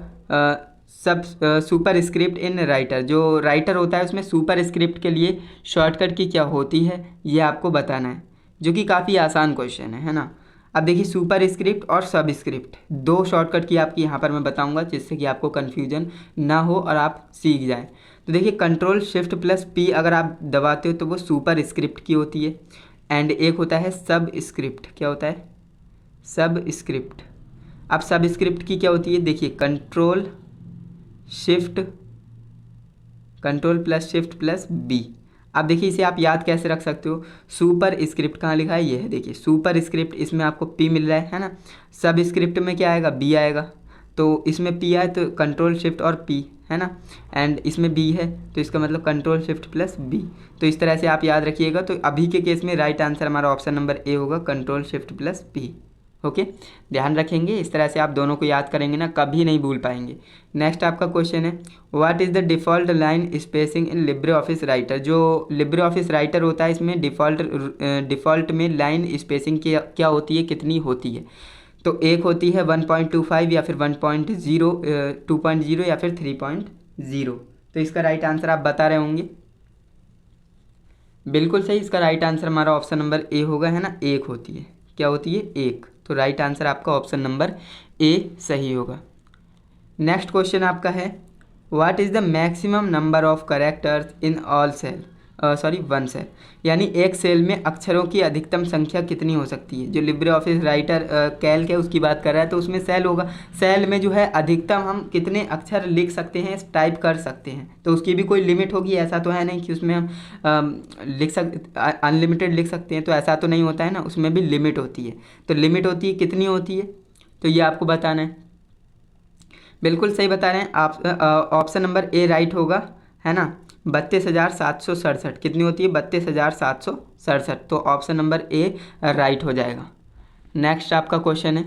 Speaker 1: सब सुपर स्क्रिप्ट इन राइटर। जो राइटर होता है उसमें सुपर स्क्रिप्ट के लिए शॉर्टकट की क्या होती है ये आपको बताना है, जो कि काफ़ी आसान क्वेश्चन है ना। अब देखिए, सुपर स्क्रिप्ट और सब स्क्रिप्ट दो शॉर्टकट की आपकी यहाँ पर मैं बताऊँगा, जिससे कि आपको कन्फ्यूजन ना हो और आप सीख जाएँ। तो देखिए, कंट्रोल शिफ्ट प्लस पी अगर आप दबाते हो तो वो सुपर स्क्रिप्ट की होती है, एंड एक होता है सब स्क्रिप्ट। क्या होता है? सब स्क्रिप्ट। अब सब स्क्रिप्ट की क्या होती है? देखिए, control plus shift plus B. अब देखिए, इसे आप याद कैसे रख सकते हो? सुपर स्क्रिप्ट कहाँ लिखा है? ये है, देखिए सुपर स्क्रिप्ट, इसमें आपको पी मिल रहा है ना। सब स्क्रिप्ट में क्या आएगा? बी आएगा। तो इसमें पी आए तो कंट्रोल शिफ्ट और पी, है ना, एंड इसमें बी है तो इसका मतलब कंट्रोल शिफ्ट प्लस बी। तो इस तरह से आप याद रखिएगा। तो अभी के केस में राइट आंसर हमारा ऑप्शन नंबर ए होगा, control shift plus P. Okay, ध्यान रखेंगे, इस तरह से आप दोनों को याद करेंगे ना, कभी नहीं भूल पाएंगे। नेक्स्ट आपका क्वेश्चन है what is the default line spacing in Libre Office Writer. जो लिब्रे ऑफिस राइटर होता है इसमें डिफ़ॉल्ट में लाइन स्पेसिंग क्या होती है, कितनी होती है? तो एक होती है 1.25 या फिर 1.0, 2.0 या फिर 3.0। तो इसका राइट आंसर आप बता रहे होंगे। बिल्कुल सही, इसका राइट आंसर हमारा ऑप्शन नंबर ए होगा, है ना। एक होती है, क्या होती है? एक। तो राइट आंसर आपका ऑप्शन नंबर ए सही होगा। नेक्स्ट क्वेश्चन आपका है what is the maximum number of characters in all cell, one cell, यानी एक सेल में अक्षरों की अधिकतम संख्या कितनी हो सकती है। जो लिब्रे ऑफिस राइटर कैल्क है उसकी बात कर रहा है, तो उसमें सेल होगा। सेल में जो है अधिकतम हम कितने अक्षर लिख सकते हैं, टाइप कर सकते हैं, तो उसकी भी कोई लिमिट होगी। ऐसा तो है नहीं कि उसमें हम अनलिमिटेड लिख सकते हैं, तो ऐसा तो नहीं होता है ना, उसमें भी लिमिट होती है। तो लिमिट होती है, कितनी होती है, तो ये आपको बताना है। बिल्कुल सही बता रहे हैं आप, ऑप्शन नंबर ए राइट होगा, है ना। 32,767 कितनी होती है? 32,767। तो ऑप्शन नंबर ए राइट हो जाएगा। नेक्स्ट आपका क्वेश्चन है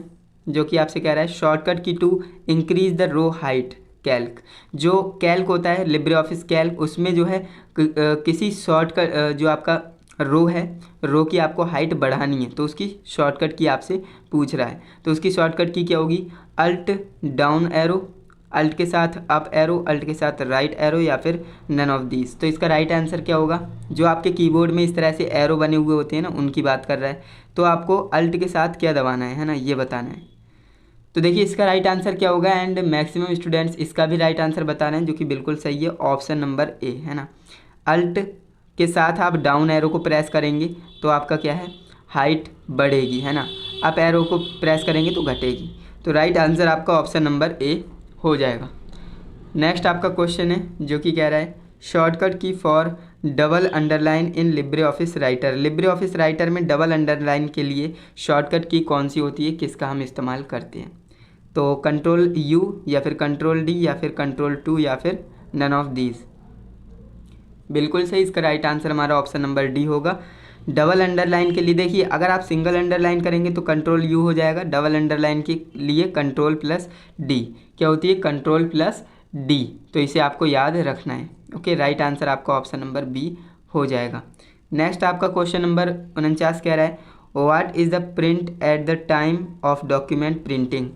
Speaker 1: जो कि आपसे कह रहा है shortcut key to increase the row height Calc. जो कैल्क होता है लिब्रे ऑफिस कैल्क, उसमें जो है किसी शॉर्टकट, जो आपका रो है, रो की आपको हाइट बढ़ानी है, तो उसकी शॉर्टकट की आपसे पूछ रहा है। तो उसकी शॉर्टकट की क्या होगी? अल्ट डाउन एरो, अल्ट के साथ अप एरो, अल्ट के साथ राइट एरो या फिर नन ऑफ दीज। तो इसका राइट आंसर क्या होगा? जो आपके कीबोर्ड में इस तरह से एरो बने हुए होते हैं ना, उनकी बात कर रहा है। तो आपको अल्ट के साथ क्या दबाना है ना, ये बताना है। तो देखिए, इसका राइट आंसर क्या होगा, एंड मैक्सिमम स्टूडेंट्स इसका भी राइट आंसर बता रहे हैं, जो कि बिल्कुल सही है, ऑप्शन नंबर ए, है ना। अल्ट के साथ आप डाउन एरो को प्रेस करेंगे तो आपका क्या है? हाइट बढ़ेगी, है ना। अप एरो को प्रेस करेंगे तो घटेगी। तो राइट आंसर आपका ऑप्शन नंबर ए हो जाएगा। नेक्स्ट आपका क्वेश्चन है जो कि कह रहा है shortcut key for double underline in Libre Office writer. Libre Office Writer में डबल अंडरलाइन के लिए शॉर्टकट की कौन सी होती है, किसका हम इस्तेमाल करते हैं? तो कंट्रोल यू या फिर कंट्रोल डी या फिर कंट्रोल 2 या फिर नन ऑफ दीज। बिल्कुल सही, इसका राइट आंसर हमारा ऑप्शन नंबर डी होगा। डबल अंडरलाइन के लिए देखिए, अगर आप सिंगल अंडरलाइन करेंगे तो कंट्रोल यू हो जाएगा, डबल अंडरलाइन के लिए कंट्रोल प्लस डी क्या होती है, कंट्रोल प्लस डी। तो इसे आपको याद रखना है। ओके, राइट आंसर आपका ऑप्शन नंबर बी हो जाएगा। नेक्स्ट आपका क्वेश्चन नंबर 49 कह रहा है what is the print at the time of document printing,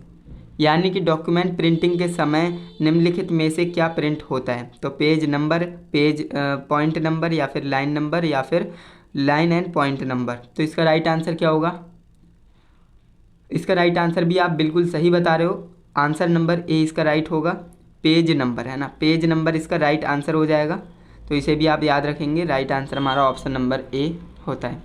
Speaker 1: यानी कि डॉक्यूमेंट प्रिंटिंग के समय निम्नलिखित में से क्या प्रिंट होता है। तो page number, page point number, या फिर लाइन नंबर, या फिर लाइन एंड पॉइंट नंबर। तो इसका राइट आंसर क्या होगा? इसका राइट आंसर भी आप बिल्कुल सही बता रहे हो, आंसर नंबर ए इसका राइट होगा, पेज नंबर है ना, पेज नंबर इसका राइट आंसर हो जाएगा। तो इसे भी आप याद रखेंगे, राइट आंसर हमारा ऑप्शन नंबर ए होता है।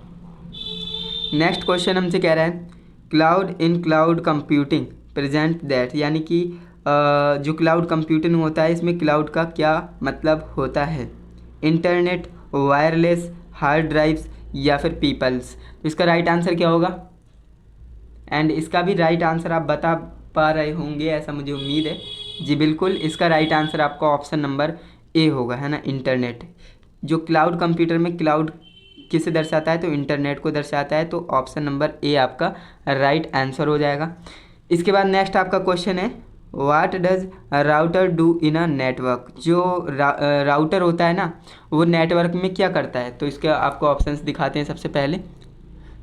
Speaker 1: नेक्स्ट क्वेश्चन हमसे कह रहा है cloud in cloud computing present that, यानी कि जो क्लाउड कंप्यूटिंग होता है इसमें क्लाउड का क्या मतलब होता है, इंटरनेट, वायरलेस, हार्ड ड्राइव्स, या फिर पीपल्स। तो इसका राइट आंसर क्या होगा? एंड इसका भी राइट आंसर आप बता पा रहे होंगे ऐसा मुझे उम्मीद है। जी बिल्कुल, इसका राइट आंसर आपका ऑप्शन नंबर ए होगा, है ना, इंटरनेट। जो क्लाउड कंप्यूटर में क्लाउड किसे दर्शाता है, तो इंटरनेट को दर्शाता है। तो ऑप्शन नंबर ए आपका राइट आंसर हो जाएगा। इसके बाद नेक्स्ट आपका क्वेश्चन है what does router do in a network, जो राउटर होता है ना वो नेटवर्क में क्या करता है। तो इसके आपको ऑप्शंस दिखाते हैं सबसे पहले।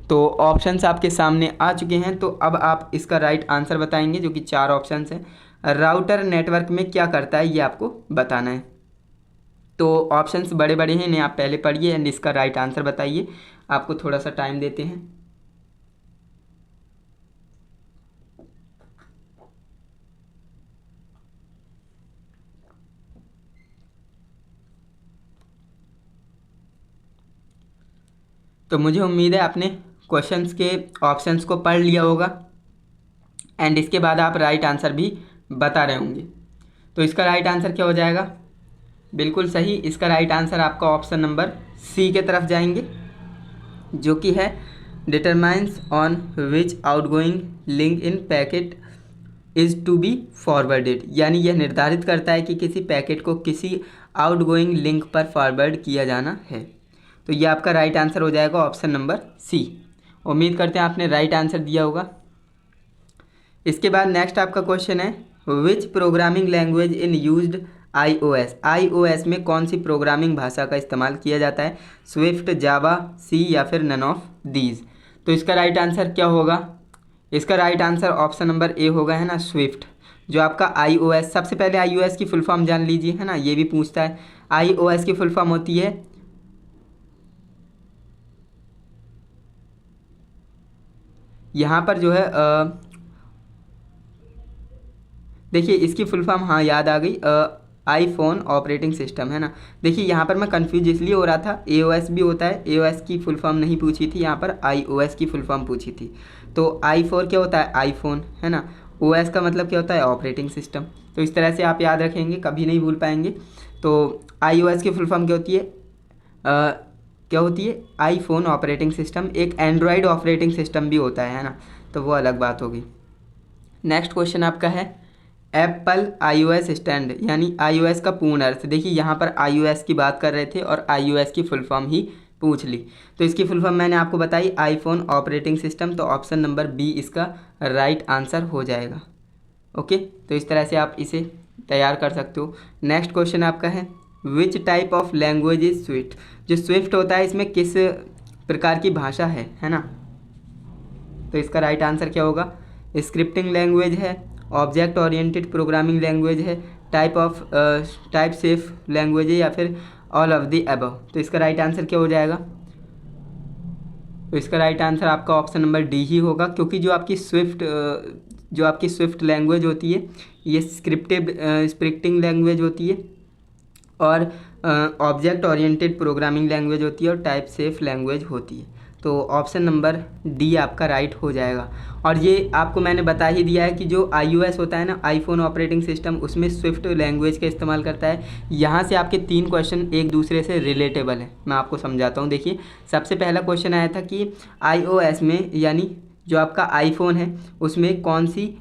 Speaker 1: तो ऑप्शंस आपके सामने आ चुके हैं, तो अब आप इसका राइट आंसर बताएंगे, जो कि 4 ऑप्शंस हैं। राउटर नेटवर्क में क्या करता है ये आपको बताना है। तो ऑप्शंस बड़े बड़े हैं, इन्हें आप पहले पढ़िए एंड इसका राइट आंसर बताइए। आपको थोड़ा सा टाइम देते हैं। तो मुझे उम्मीद है आपने क्वेश्चंस के ऑप्शंस को पढ़ लिया होगा एंड इसके बाद आप राइट आंसर भी बता रहे होंगे। तो इसका राइट आंसर क्या हो जाएगा? बिल्कुल सही, इसका राइट आंसर आपका ऑप्शन नंबर सी के तरफ जाएंगे, जो कि है determines on which outgoing link in packet is to be forwarded, यानी यह निर्धारित करता है कि किसी पैकेट को किसी आउटगोइंग लिंक पर फॉरवर्ड किया जाना है। तो ये आपका राइट आंसर हो जाएगा ऑप्शन नंबर सी। उम्मीद करते हैं आपने राइट आंसर दिया होगा। इसके बाद नेक्स्ट आपका क्वेश्चन है विच programming language in used iOS, iOS में कौन सी प्रोग्रामिंग भाषा का इस्तेमाल किया जाता है, स्विफ्ट, जावा, सी, या फिर नन ऑफ दीज। तो इसका राइट आंसर क्या होगा? इसका right answer option number A होगा, है ना, स्विफ्ट। जो आपका iOS, सबसे पहले iOS की फुल फॉर्म जान लीजिए, है ना, ये भी पूछता है। iOS की फुल फॉर्म होती है यहाँ पर जो है देखिए इसकी फुल फॉर्म, हाँ याद आ गई, आईफोन ऑपरेटिंग सिस्टम, है ना। देखिए यहाँ पर मैं कंफ्यूज इसलिए हो रहा था, एओएस भी होता है, एओएस की फुल फॉर्म नहीं पूछी थी, यहाँ पर आईओएस की फुल फॉर्म पूछी थी। तो i4 क्या होता है, आईफोन, है ना। ओएस का मतलब क्या होता है, ऑपरेटिंग सिस्टम। तो इस तरह से आप याद रखेंगे, कभी नहीं भूल पाएंगे। तो iOS की फुल फॉर्म क्या होती है, क्या होती है, आईफोन ऑपरेटिंग सिस्टम। एक एंड्रॉयड ऑपरेटिंग सिस्टम भी होता है ना, तो वो अलग बात होगी। नेक्स्ट क्वेश्चन आपका है एप्पल iOS स्टैंड, यानी iOS का पूर्ण अर्थ। देखिए यहाँ पर iOS की बात कर रहे थे और iOS की फुल फॉर्म ही पूछ ली, तो इसकी फुल फॉर्म मैंने आपको बताई, आईफोन ऑपरेटिंग सिस्टम। तो ऑप्शन नंबर बी इसका राइट आंसर हो जाएगा। ओके, तो इस तरह से आप इसे तैयार कर सकते हो। नेक्स्ट क्वेश्चन आपका है which type of language is Swift, जो स्विफ्ट होता है इसमें किस प्रकार की भाषा है ना। तो इसका राइट आंसर क्या होगा, स्क्रिप्टिंग लैंग्वेज है, ऑब्जेक्ट ओरिएंटेड प्रोग्रामिंग लैंग्वेज है, टाइप सेफ लैंग्वेज है, या फिर ऑल ऑफ द अबव। तो इसका राइट आंसर क्या हो जाएगा? तो इसका राइट आंसर आपका ऑप्शन नंबर डी ही होगा, क्योंकि जो आपकी स्विफ्ट लैंग्वेज होती है ये स्क्रिप्टिंग लैंग्वेज होती है, और ऑब्जेक्ट ओरिएंटेड प्रोग्रामिंग लैंग्वेज होती है, और टाइप सेफ लैंग्वेज होती है। तो ऑप्शन नंबर डी आपका राइट हो जाएगा। और ये आपको मैंने बता ही दिया है कि जो iOS होता है ना, आईफोन ऑपरेटिंग सिस्टम, उसमें स्विफ्ट लैंग्वेज का इस्तेमाल करता है। यहाँ से आपके 3 क्वेश्चन एक दूसरे से रिलेटेबल है, मैं आपको समझाता हूँ। देखिए सबसे पहला क्वेश्चन आया था कि iOS में, यानी जो आपका आईफोन है उसमें कौन सी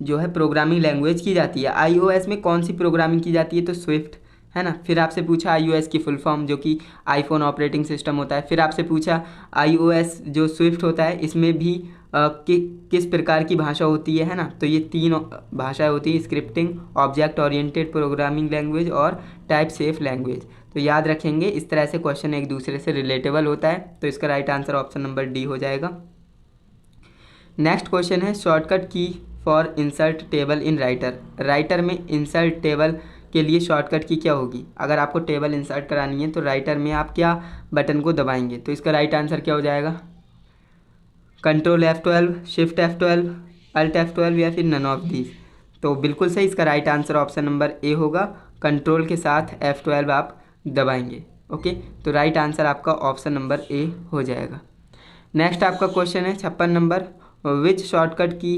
Speaker 1: जो है प्रोग्रामिंग लैंग्वेज की जाती है, iOS में कौन सी प्रोग्रामिंग की जाती है, तो स्विफ्ट, है ना। फिर आपसे पूछा iOS की फुल फॉर्म जो कि आईफोन ऑपरेटिंग सिस्टम होता है। फिर आपसे पूछा iOS जो स्विफ्ट होता है इसमें भी किस प्रकार की भाषा होती है ना। तो ये 3 भाषाएं होती हैं, scripting, object oriented programming language और टाइप सेफ लैंग्वेज। तो याद रखेंगे, इस तरह से क्वेश्चन एक दूसरे से रिलेटेबल होता है। तो इसका right answer option number D हो जाएगा। नेक्स्ट क्वेश्चन है shortcut key for insert table in writer. Writer में इंसर्ट टेबल के लिए शॉर्टकट की क्या होगी। अगर आपको टेबल इंसर्ट करानी है तो राइटर में आप क्या बटन को दबाएंगे। तो इसका राइट आंसर क्या हो जाएगा, control F12, shift F12, alt F12 या फिर नन ऑफ दीज। तो बिल्कुल सही, इसका right answer option number A होगा, कंट्रोल के साथ F12 आप दबाएंगे। ओके, तो राइट आंसर आपका ऑप्शन नंबर ए हो जाएगा। नेक्स्ट आपका क्वेश्चन है 56 number, which shortcut key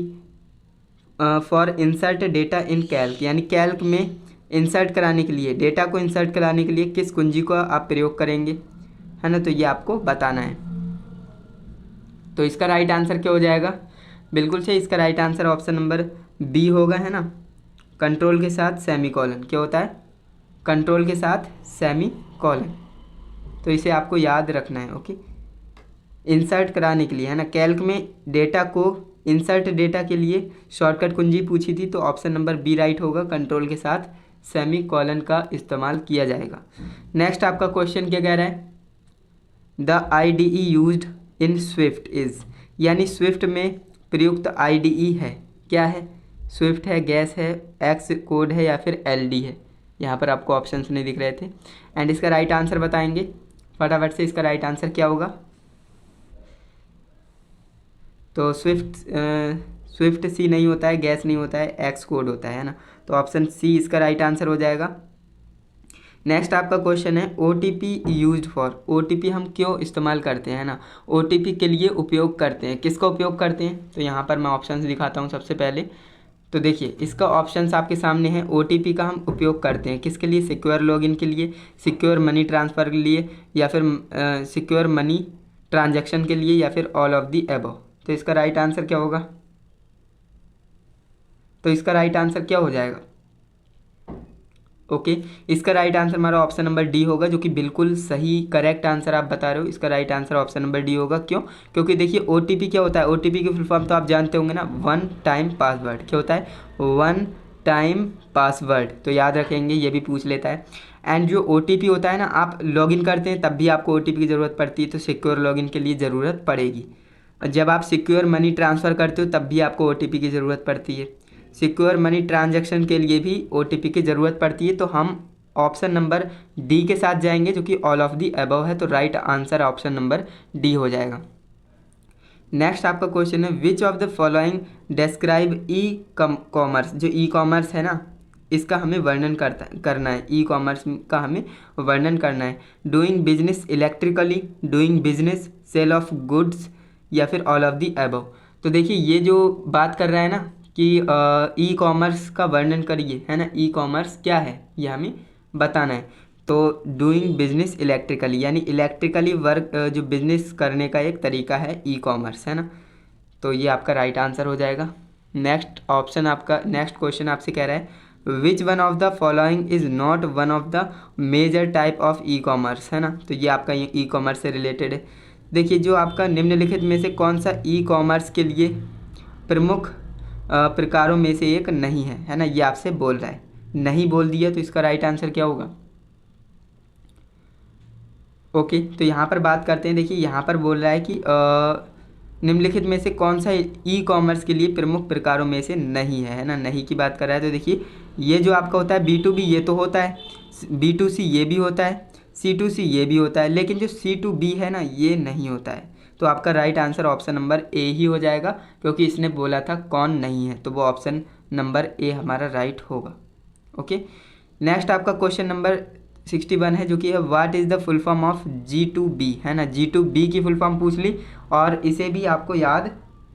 Speaker 1: for insert data in Calc. यानी कैल्क में इंसर्ट कराने के लिए, डेटा को इंसर्ट कराने के लिए किस कुंजी को आप प्रयोग करेंगे, है ना। तो ये आपको बताना है। तो इसका राइट आंसर क्या हो जाएगा, बिल्कुल सही, इसका right answer option number B होगा, है ना। कंट्रोल के साथ सेमी कॉलन, क्या होता है, कंट्रोल के साथ सेमी कॉलन। तो इसे आपको याद रखना है। ओके, इंसर्ट कराने के लिए, है ना। कैल्क में डेटा को इंसर्ट डेटा के लिए शॉर्टकट कुंजी पूछी थी, तो ऑप्शन नंबर बी राइट होगा, कंट्रोल के साथ सेमी कॉलन का इस्तेमाल किया जाएगा। नेक्स्ट आपका क्वेश्चन क्या कह रहा है, the IDE used in Swift is. यानी स्विफ्ट में प्रयुक्त IDE है, क्या है, स्विफ्ट है, गैस है, एक्स कोड है या फिर LD है। यहाँ पर आपको ऑप्शंस नहीं दिख रहे थे। एंड इसका राइट आंसर बताएंगे फटाफट से, इसका राइट आंसर क्या होगा। तो स्विफ्ट सी नहीं होता है, गैस नहीं होता है, एक्स कोड होता है ना। तो ऑप्शन सी इसका राइट आंसर हो जाएगा। नेक्स्ट आपका क्वेश्चन है OTP यूज्ड फॉर। OTP हम क्यों इस्तेमाल करते हैं ना, OTP के लिए उपयोग करते हैं, किसका उपयोग करते हैं। तो यहाँ पर मैं ऑप्शंस दिखाता हूँ सबसे पहले। तो देखिए इसका ऑप्शंस आपके सामने है। OTP का हम उपयोग करते हैं किसके लिए, सिक्योर लॉगिन के लिए, सिक्योर मनी ट्रांसफ़र के लिए, या फिर सिक्योर मनी ट्रांजैक्शन के लिए, या फिर ऑल ऑफ दी अबव। तो इसका राइट आंसर क्या होगा, तो इसका राइट आंसर क्या हो जाएगा। ओके, इसका राइट आंसर हमारा ऑप्शन नंबर डी होगा, जो कि बिल्कुल सही करेक्ट आंसर आप बता रहे हो। इसका right answer option number D होगा। क्यों, क्योंकि देखिए OTP क्या होता है, OTP की फुल फॉर्म तो आप जानते होंगे ना, वन टाइम पासवर्ड। क्या होता है, वन टाइम पासवर्ड। तो याद रखेंगे, ये भी पूछ लेता है। एंड जो OTP होता है ना, आप लॉगिन करते हैं तब भी आपको OTP की ज़रूरत पड़ती है, तो सिक्योर लॉगिन के लिए ज़रूरत पड़ेगी। जब आप सिक्योर मनी ट्रांसफ़र करते हो तब भी आपको OTP की ज़रूरत पड़ती है, सिक्योर मनी ट्रांजैक्शन के लिए भी OTP की ज़रूरत पड़ती है। तो हम ऑप्शन नंबर डी के साथ जाएंगे, जो कि ऑल ऑफ दी अबव है। तो right answer option number D हो जाएगा। नेक्स्ट आपका क्वेश्चन है, which of the following describe e-commerce. जो ई-कॉमर्स है ना, इसका हमें वर्णन करना है, ई-कॉमर्स का हमें वर्णन करना है। Doing business electrically, doing business sale of goods, या फिर ऑल ऑफ दी अबव। तो देखिए ये जो बात कर रहा है ना कि ई-कॉमर्स का वर्णन करिए, है ना, ई-कॉमर्स क्या है ये हमें बताना है। तो डूइंग बिजनेस इलेक्ट्रिकली, यानी इलेक्ट्रिकली वर्क जो बिजनेस करने का एक तरीका है ई-कॉमर्स, है ना। तो ये आपका राइट आंसर हो जाएगा। नेक्स्ट ऑप्शन आपका, नेक्स्ट क्वेश्चन आपसे कह रहा है, which one of the following is not one of the major type of e-commerce, है ना। तो ये आपका ये ई-कॉमर्स से रिलेटेड है। देखिए जो आपका निम्नलिखित में से कौन सा ई-कॉमर्स के लिए प्रमुख प्रकारों में से एक नहीं है, है ना, ये आपसे बोल रहा है। नहीं बोल दिया तो इसका राइट आंसर क्या होगा। ओके, तो यहाँ पर बात करते हैं। देखिए यहाँ पर बोल रहा है कि निम्नलिखित में से कौन सा ई-कॉमर्स के लिए प्रमुख प्रकारों में से नहीं है, है ना, नहीं की बात कर रहा है। तो देखिए ये जो आपका होता है B2B ये तो होता है, B2C ये भी होता है, C2C ये भी होता है, लेकिन जो C2B है ना ये नहीं होता है। तो आपका right answer option number A ही हो जाएगा, क्योंकि इसने बोला था कौन नहीं है, तो वो ऑप्शन नंबर ए हमारा राइट होगा। ओके, नेक्स्ट आपका क्वेश्चन नंबर 61 है, जो कि है what is the full form of G2B, है ना। G2B की फुल फॉर्म पूछ ली और इसे भी आपको याद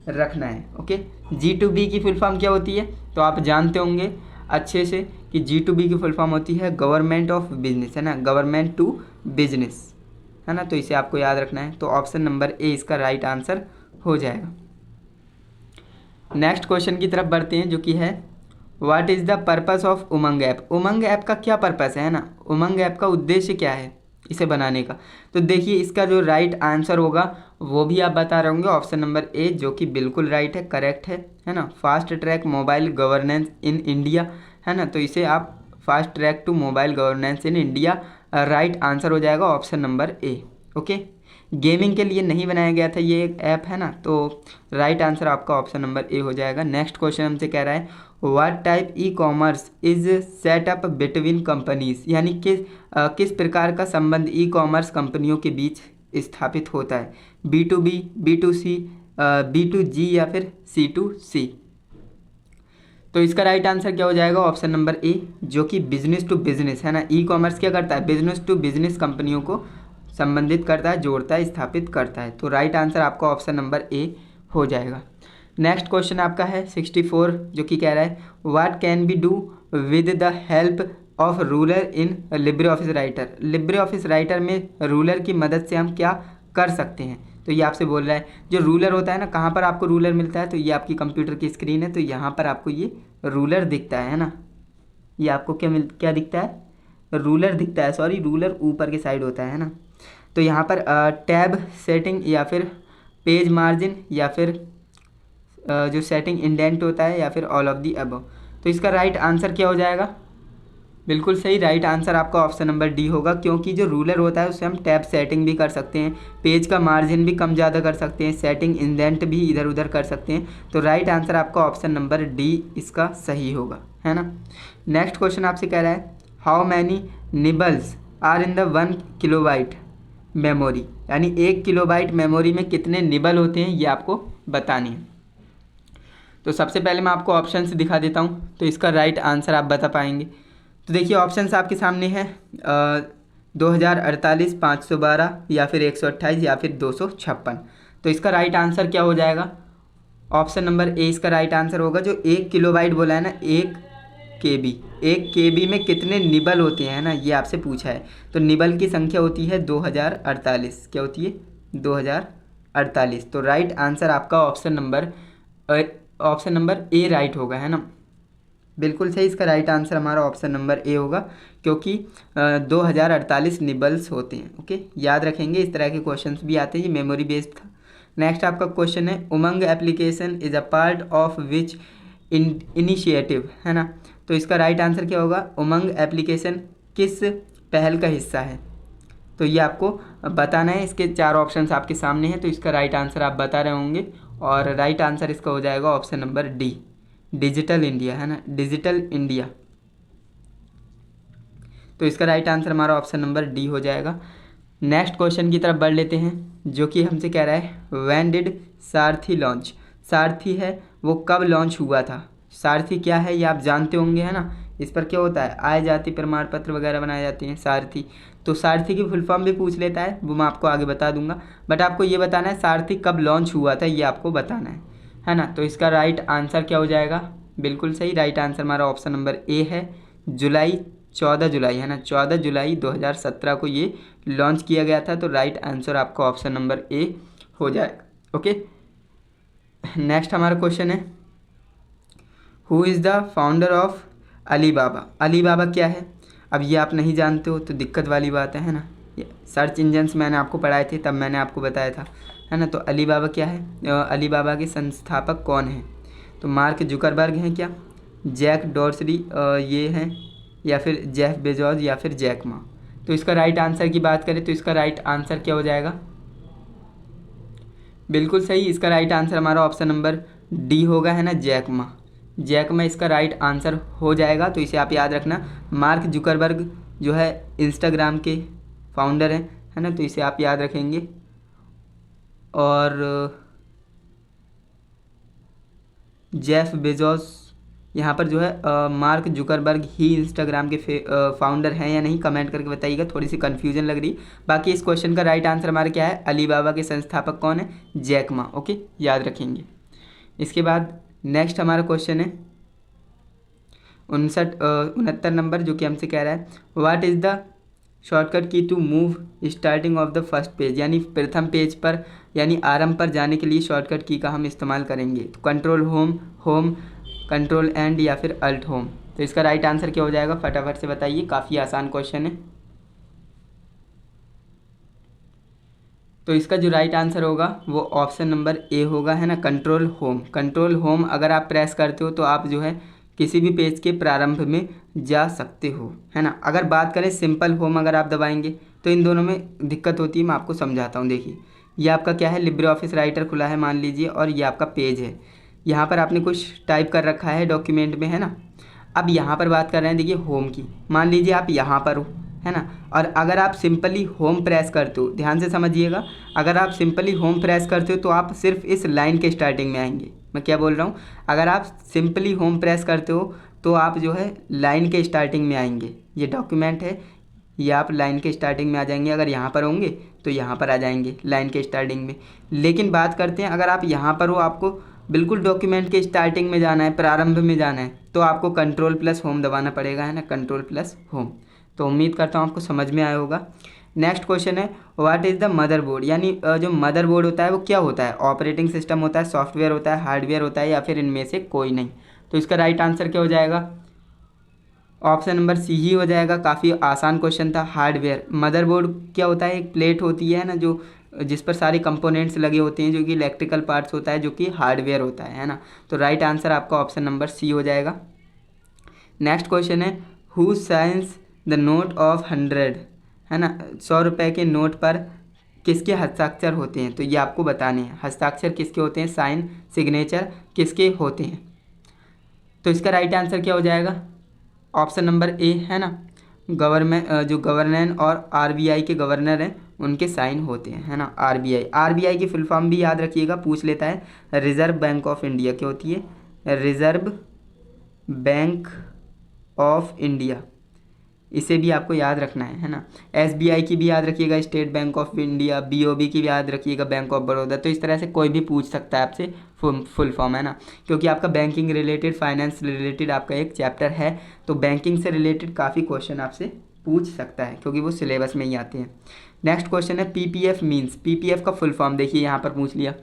Speaker 1: रखना है। ओके, G2B की फुल फॉर्म क्या होती है, तो आप जानते होंगे अच्छे से कि G2B की फुल फॉर्म होती है गवर्नमेंट ऑफ बिजनेस, है ना, गवर्नमेंट टू बिजनेस, है ना। तो इसे आपको याद रखना है। तो ऑप्शन नंबर ए इसका राइट आंसर हो जाएगा। नेक्स्ट क्वेश्चन की तरफ बढ़ते हैं, जो कि है what is the purpose of Umang app. Umang app का क्या पर्पस है ना, उमंग ऐप का उद्देश्य क्या है इसे बनाने का। तो देखिए इसका जो राइट आंसर होगा वो भी आप बता रहे होंगे, ऑप्शन नंबर ए, जो कि बिल्कुल राइट है, करेक्ट है ना। Fast track mobile governance in India, है ना, तो इसे आप fast track to mobile governance in India, right answer हो जाएगा option number A. Okay, gaming के लिए नहीं बनाया गया था ये एक ऐप, है ना, तो राइट आंसर आपका ऑप्शन नंबर ए हो जाएगा। नेक्स्ट क्वेश्चन हमसे कह रहा है what type e commerce is set up between companies, यानी किस प्रकार का संबंध ई कॉमर्स कंपनियों के बीच स्थापित होता है, B2B, B2C, B2G या फिर C2C। तो इसका राइट आंसर क्या हो जाएगा, ऑप्शन नंबर ए, जो कि बिजनेस टू बिजनेस, है ना। ई कॉमर्स क्या करता है, बिजनेस टू बिजनेस कंपनियों को संबंधित करता है, जोड़ता है, स्थापित करता है। तो राइट आंसर आपका ऑप्शन नंबर ए हो जाएगा। नेक्स्ट क्वेश्चन आपका है 64, जो कि कह रहा है what can be do with the help of ruler in Libre Office writer. Libre Office Writer में रूलर की मदद से हम क्या कर सकते हैं। तो ये आपसे बोल रहा है जो रूलर होता है ना, कहाँ पर आपको रूलर मिलता है, तो ये आपकी कंप्यूटर की स्क्रीन है, तो यहाँ पर आपको ये रूलर दिखता है ना। ये आपको क्या दिखता है, रूलर दिखता है, सॉरी, रूलर ऊपर के साइड होता है ना। तो यहाँ पर टैब सेटिंग या फिर पेज मार्जिन या फिर जो सेटिंग इंडेंट होता है या फिर ऑल ऑफ दी अबव। तो इसका राइट आंसर क्या हो जाएगा, बिल्कुल सही, राइट आंसर आपका ऑप्शन नंबर डी होगा, क्योंकि जो रूलर होता है उससे हम टैब सेटिंग भी कर सकते हैं, पेज का मार्जिन भी कम ज़्यादा कर सकते हैं, सेटिंग इंडेंट भी इधर उधर कर सकते हैं। तो राइट आंसर आपका ऑप्शन नंबर डी इसका सही होगा, है ना। नेक्स्ट क्वेश्चन आपसे कह रहा है how many nibbles are in the 1 kilobyte memory, यानी 1 किलोबाइट मेमोरी में कितने निबल होते हैं ये आपको बतानी है। तो सबसे पहले मैं आपको ऑप्शंस दिखा देता हूँ, तो इसका राइट आंसर आप बता पाएंगे। तो देखिए ऑप्शंस आपके सामने हैं 2048, 512 या फिर 128 या फिर 256। तो इसका राइट आंसर क्या हो जाएगा, ऑप्शन नंबर ए इसका राइट आंसर होगा। जो 1 किलोबाइट बोला है ना, 1 KB में कितने निबल होते हैं ना, ये आपसे पूछा है। तो निबल की संख्या होती है 2048, क्या होती है 2048। तो राइट आंसर आपका ऑप्शन नंबर ए राइट होगा, है ना, बिल्कुल सही। इसका राइट आंसर हमारा ऑप्शन नंबर ए होगा, क्योंकि 2048 निबल्स होते हैं। ओके, याद रखेंगे, इस तरह के क्वेश्चंस भी आते हैं, ये मेमोरी बेस्ड था। नेक्स्ट आपका क्वेश्चन है Umang application is a part of which initiative, है ना। तो इसका राइट आंसर क्या होगा, उमंग एप्लीकेशन किस पहल का हिस्सा है। तो ये आपको बताना है, इसके 4 ऑप्शंस आपके सामने हैं, तो इसका राइट आंसर आप बता रहे होंगे, और राइट आंसर इसका हो जाएगा option number D, digital India, है ना, डिजिटल इंडिया। तो इसका राइट आंसर हमारा ऑप्शन नंबर डी हो जाएगा। नेक्स्ट क्वेश्चन की तरफ बढ़ लेते हैं, जो कि हमसे कह रहा है व्हेन डिड सारथी लॉन्च। सारथी है वो कब लॉन्च हुआ था। सारथी क्या है ये आप जानते होंगे, है ना। इस पर क्या होता है, आय जाति प्रमाण पत्र वगैरह बनाए जाते हैं, सारथी। तो सारथी की फुल फॉर्म भी पूछ लेता है, वो मैं आपको आगे बता दूंगा, बट आपको ये बताना है सारथी कब लॉन्च हुआ था, ये आपको बताना है ना। तो इसका राइट आंसर क्या हो जाएगा, बिल्कुल सही, राइट आंसर हमारा ऑप्शन नंबर ए है, 14 जुलाई, है ना, 14 जुलाई 2017 को ये लॉन्च किया गया था। तो राइट आंसर आपका ऑप्शन नंबर ए हो जाएगा। ओके, नेक्स्ट हमारा क्वेश्चन है who is the founder of Alibaba. Alibaba क्या है, अब ये आप नहीं जानते हो तो दिक्कत वाली बात है ना। सर्च इंजन्स मैंने आपको पढ़ाए थे, तब मैंने आपको बताया था, है ना। तो अलीबाबा क्या है, अलीबाबा के संस्थापक कौन हैं। तो मार्क जुकरबर्ग हैं क्या, जैक डॉर्सरी ये हैं, या फिर जेफ बेजोस या फिर जैक मा। तो इसका राइट आंसर की बात करें तो इसका राइट आंसर क्या हो जाएगा, बिल्कुल सही, इसका राइट आंसर हमारा ऑप्शन नंबर डी होगा, है ना, जैक मा। जैक मा इसका राइट आंसर हो जाएगा। तो इसे आप याद रखना, मार्क जुकरबर्ग जो है इंस्टाग्राम के फाउंडर हैं, है ना, तो इसे आप याद रखेंगे। और जेफ बेजोस यहाँ पर जो है मार्क जुकरबर्ग ही इंस्टाग्राम के फाउंडर हैं या नहीं, कमेंट करके बताइएगा, थोड़ी सी कन्फ्यूजन लग रही। बाकी इस क्वेश्चन का राइट आंसर हमारा क्या है, अलीबाबा के संस्थापक कौन है, जैक मा। ओके, याद रखेंगे। इसके बाद नेक्स्ट हमारा क्वेश्चन है 69 नंबर, जो कि हमसे कह रहा है what is the shortcut key to move starting of the first page, यानी प्रथम पेज पर यानी आरंभ पर जाने के लिए शॉर्टकट की का हम इस्तेमाल करेंगे। तो कंट्रोल होम, कंट्रोल एंड या फिर अल्ट होम। तो इसका राइट आंसर क्या हो जाएगा, फटाफट से बताइए, काफ़ी आसान क्वेश्चन है। तो इसका जो राइट आंसर होगा वो ऑप्शन नंबर ए होगा, है ना, कंट्रोल होम। कंट्रोल होम अगर आप प्रेस करते हो तो आप जो है किसी भी पेज के प्रारंभ में जा सकते हो, है ना। अगर बात करें सिंपल होम अगर आप दबाएंगे तो इन दोनों में दिक्कत होती है। मैं आपको समझाता हूँ। देखिए ये आपका क्या है, लिब्रे ऑफिस राइटर खुला है मान लीजिए, और ये आपका पेज है। यहाँ पर आपने कुछ टाइप कर रखा है डॉक्यूमेंट में, है ना। अब यहाँ पर बात कर रहे हैं देखिए होम की। मान लीजिए आप यहाँ पर हो, है ना, और अगर आप सिंपली होम प्रेस करते हो, ध्यान से समझिएगा, अगर आप सिंपली होम प्रेस करते हो तो आप सिर्फ इस लाइन के स्टार्टिंग में आएंगे। मैं क्या बोल रहा हूँ, अगर आप सिंपली होम प्रेस करते हो तो आप जो है लाइन के स्टार्टिंग में आएंगे। ये डॉक्यूमेंट है, ये आप लाइन के स्टार्टिंग में आ जाएंगे। अगर यहाँ पर होंगे तो यहाँ पर आ जाएंगे लाइन के स्टार्टिंग में। लेकिन बात करते हैं अगर आप यहाँ पर हो, आपको बिल्कुल डॉक्यूमेंट के स्टार्टिंग में जाना है, प्रारंभ में जाना है, तो आपको कंट्रोल प्लस होम दबाना पड़ेगा, है ना, कंट्रोल प्लस होम। तो उम्मीद करता हूँ आपको समझ में आया होगा। नेक्स्ट क्वेश्चन है, व्हाट इज़ द मदरबोर्ड, यानी जो मदरबोर्ड होता है वो क्या होता है, ऑपरेटिंग सिस्टम होता है, सॉफ्टवेयर होता है, हार्डवेयर होता है, या फिर इनमें से कोई नहीं। तो इसका राइट आंसर क्या हो जाएगा, ऑप्शन नंबर सी ही हो जाएगा। काफ़ी आसान क्वेश्चन था। हार्डवेयर, मदरबोर्ड क्या होता है, एक प्लेट होती है ना, जो जिस पर सारे कंपोनेंट्स लगे होते हैं, जो कि इलेक्ट्रिकल पार्ट्स होता है, जो कि हार्डवेयर होता है ना। तो राइट आंसर आपका ऑप्शन नंबर सी हो जाएगा। नेक्स्ट क्वेश्चन है, who science the note of 100, है ना, 100 रुपये के नोट पर किसके हस्ताक्षर होते हैं। तो ये आपको बताने हैं, हस्ताक्षर किसके होते हैं, साइन सिग्नेचर किसके होते हैं। तो इसका राइट आंसर क्या हो जाएगा, ऑप्शन नंबर ए, है ना, गवर्नमेंट, जो गवर्नर और आरबीआई के गवर्नर हैं उनके साइन होते हैं, है ना। आरबीआई की फुल फॉर्म भी याद रखिएगा, पूछ लेता है, रिजर्व बैंक ऑफ इंडिया क्या होती है, रिजर्व बैंक ऑफ इंडिया, इसे भी आपको याद रखना है ना। एसबीआई की भी याद रखिएगा, state bank of India, BOB की भी याद रखिएगा, बैंक ऑफ बड़ौदा। तो इस तरह से कोई भी पूछ सकता है आपसे फुल फॉर्म, है ना, क्योंकि आपका बैंकिंग रिलेटेड, फाइनेंस रिलेटेड आपका एक चैप्टर है, तो बैंकिंग से रिलेटेड काफ़ी क्वेश्चन आपसे पूछ सकता है, क्योंकि वो सिलेबस में ही आते हैं। नेक्स्ट क्वेश्चन है, पीपीएफ मीन्स, पीपीएफ का फुल फॉर्म देखिए यहाँ पर पूछ लिया।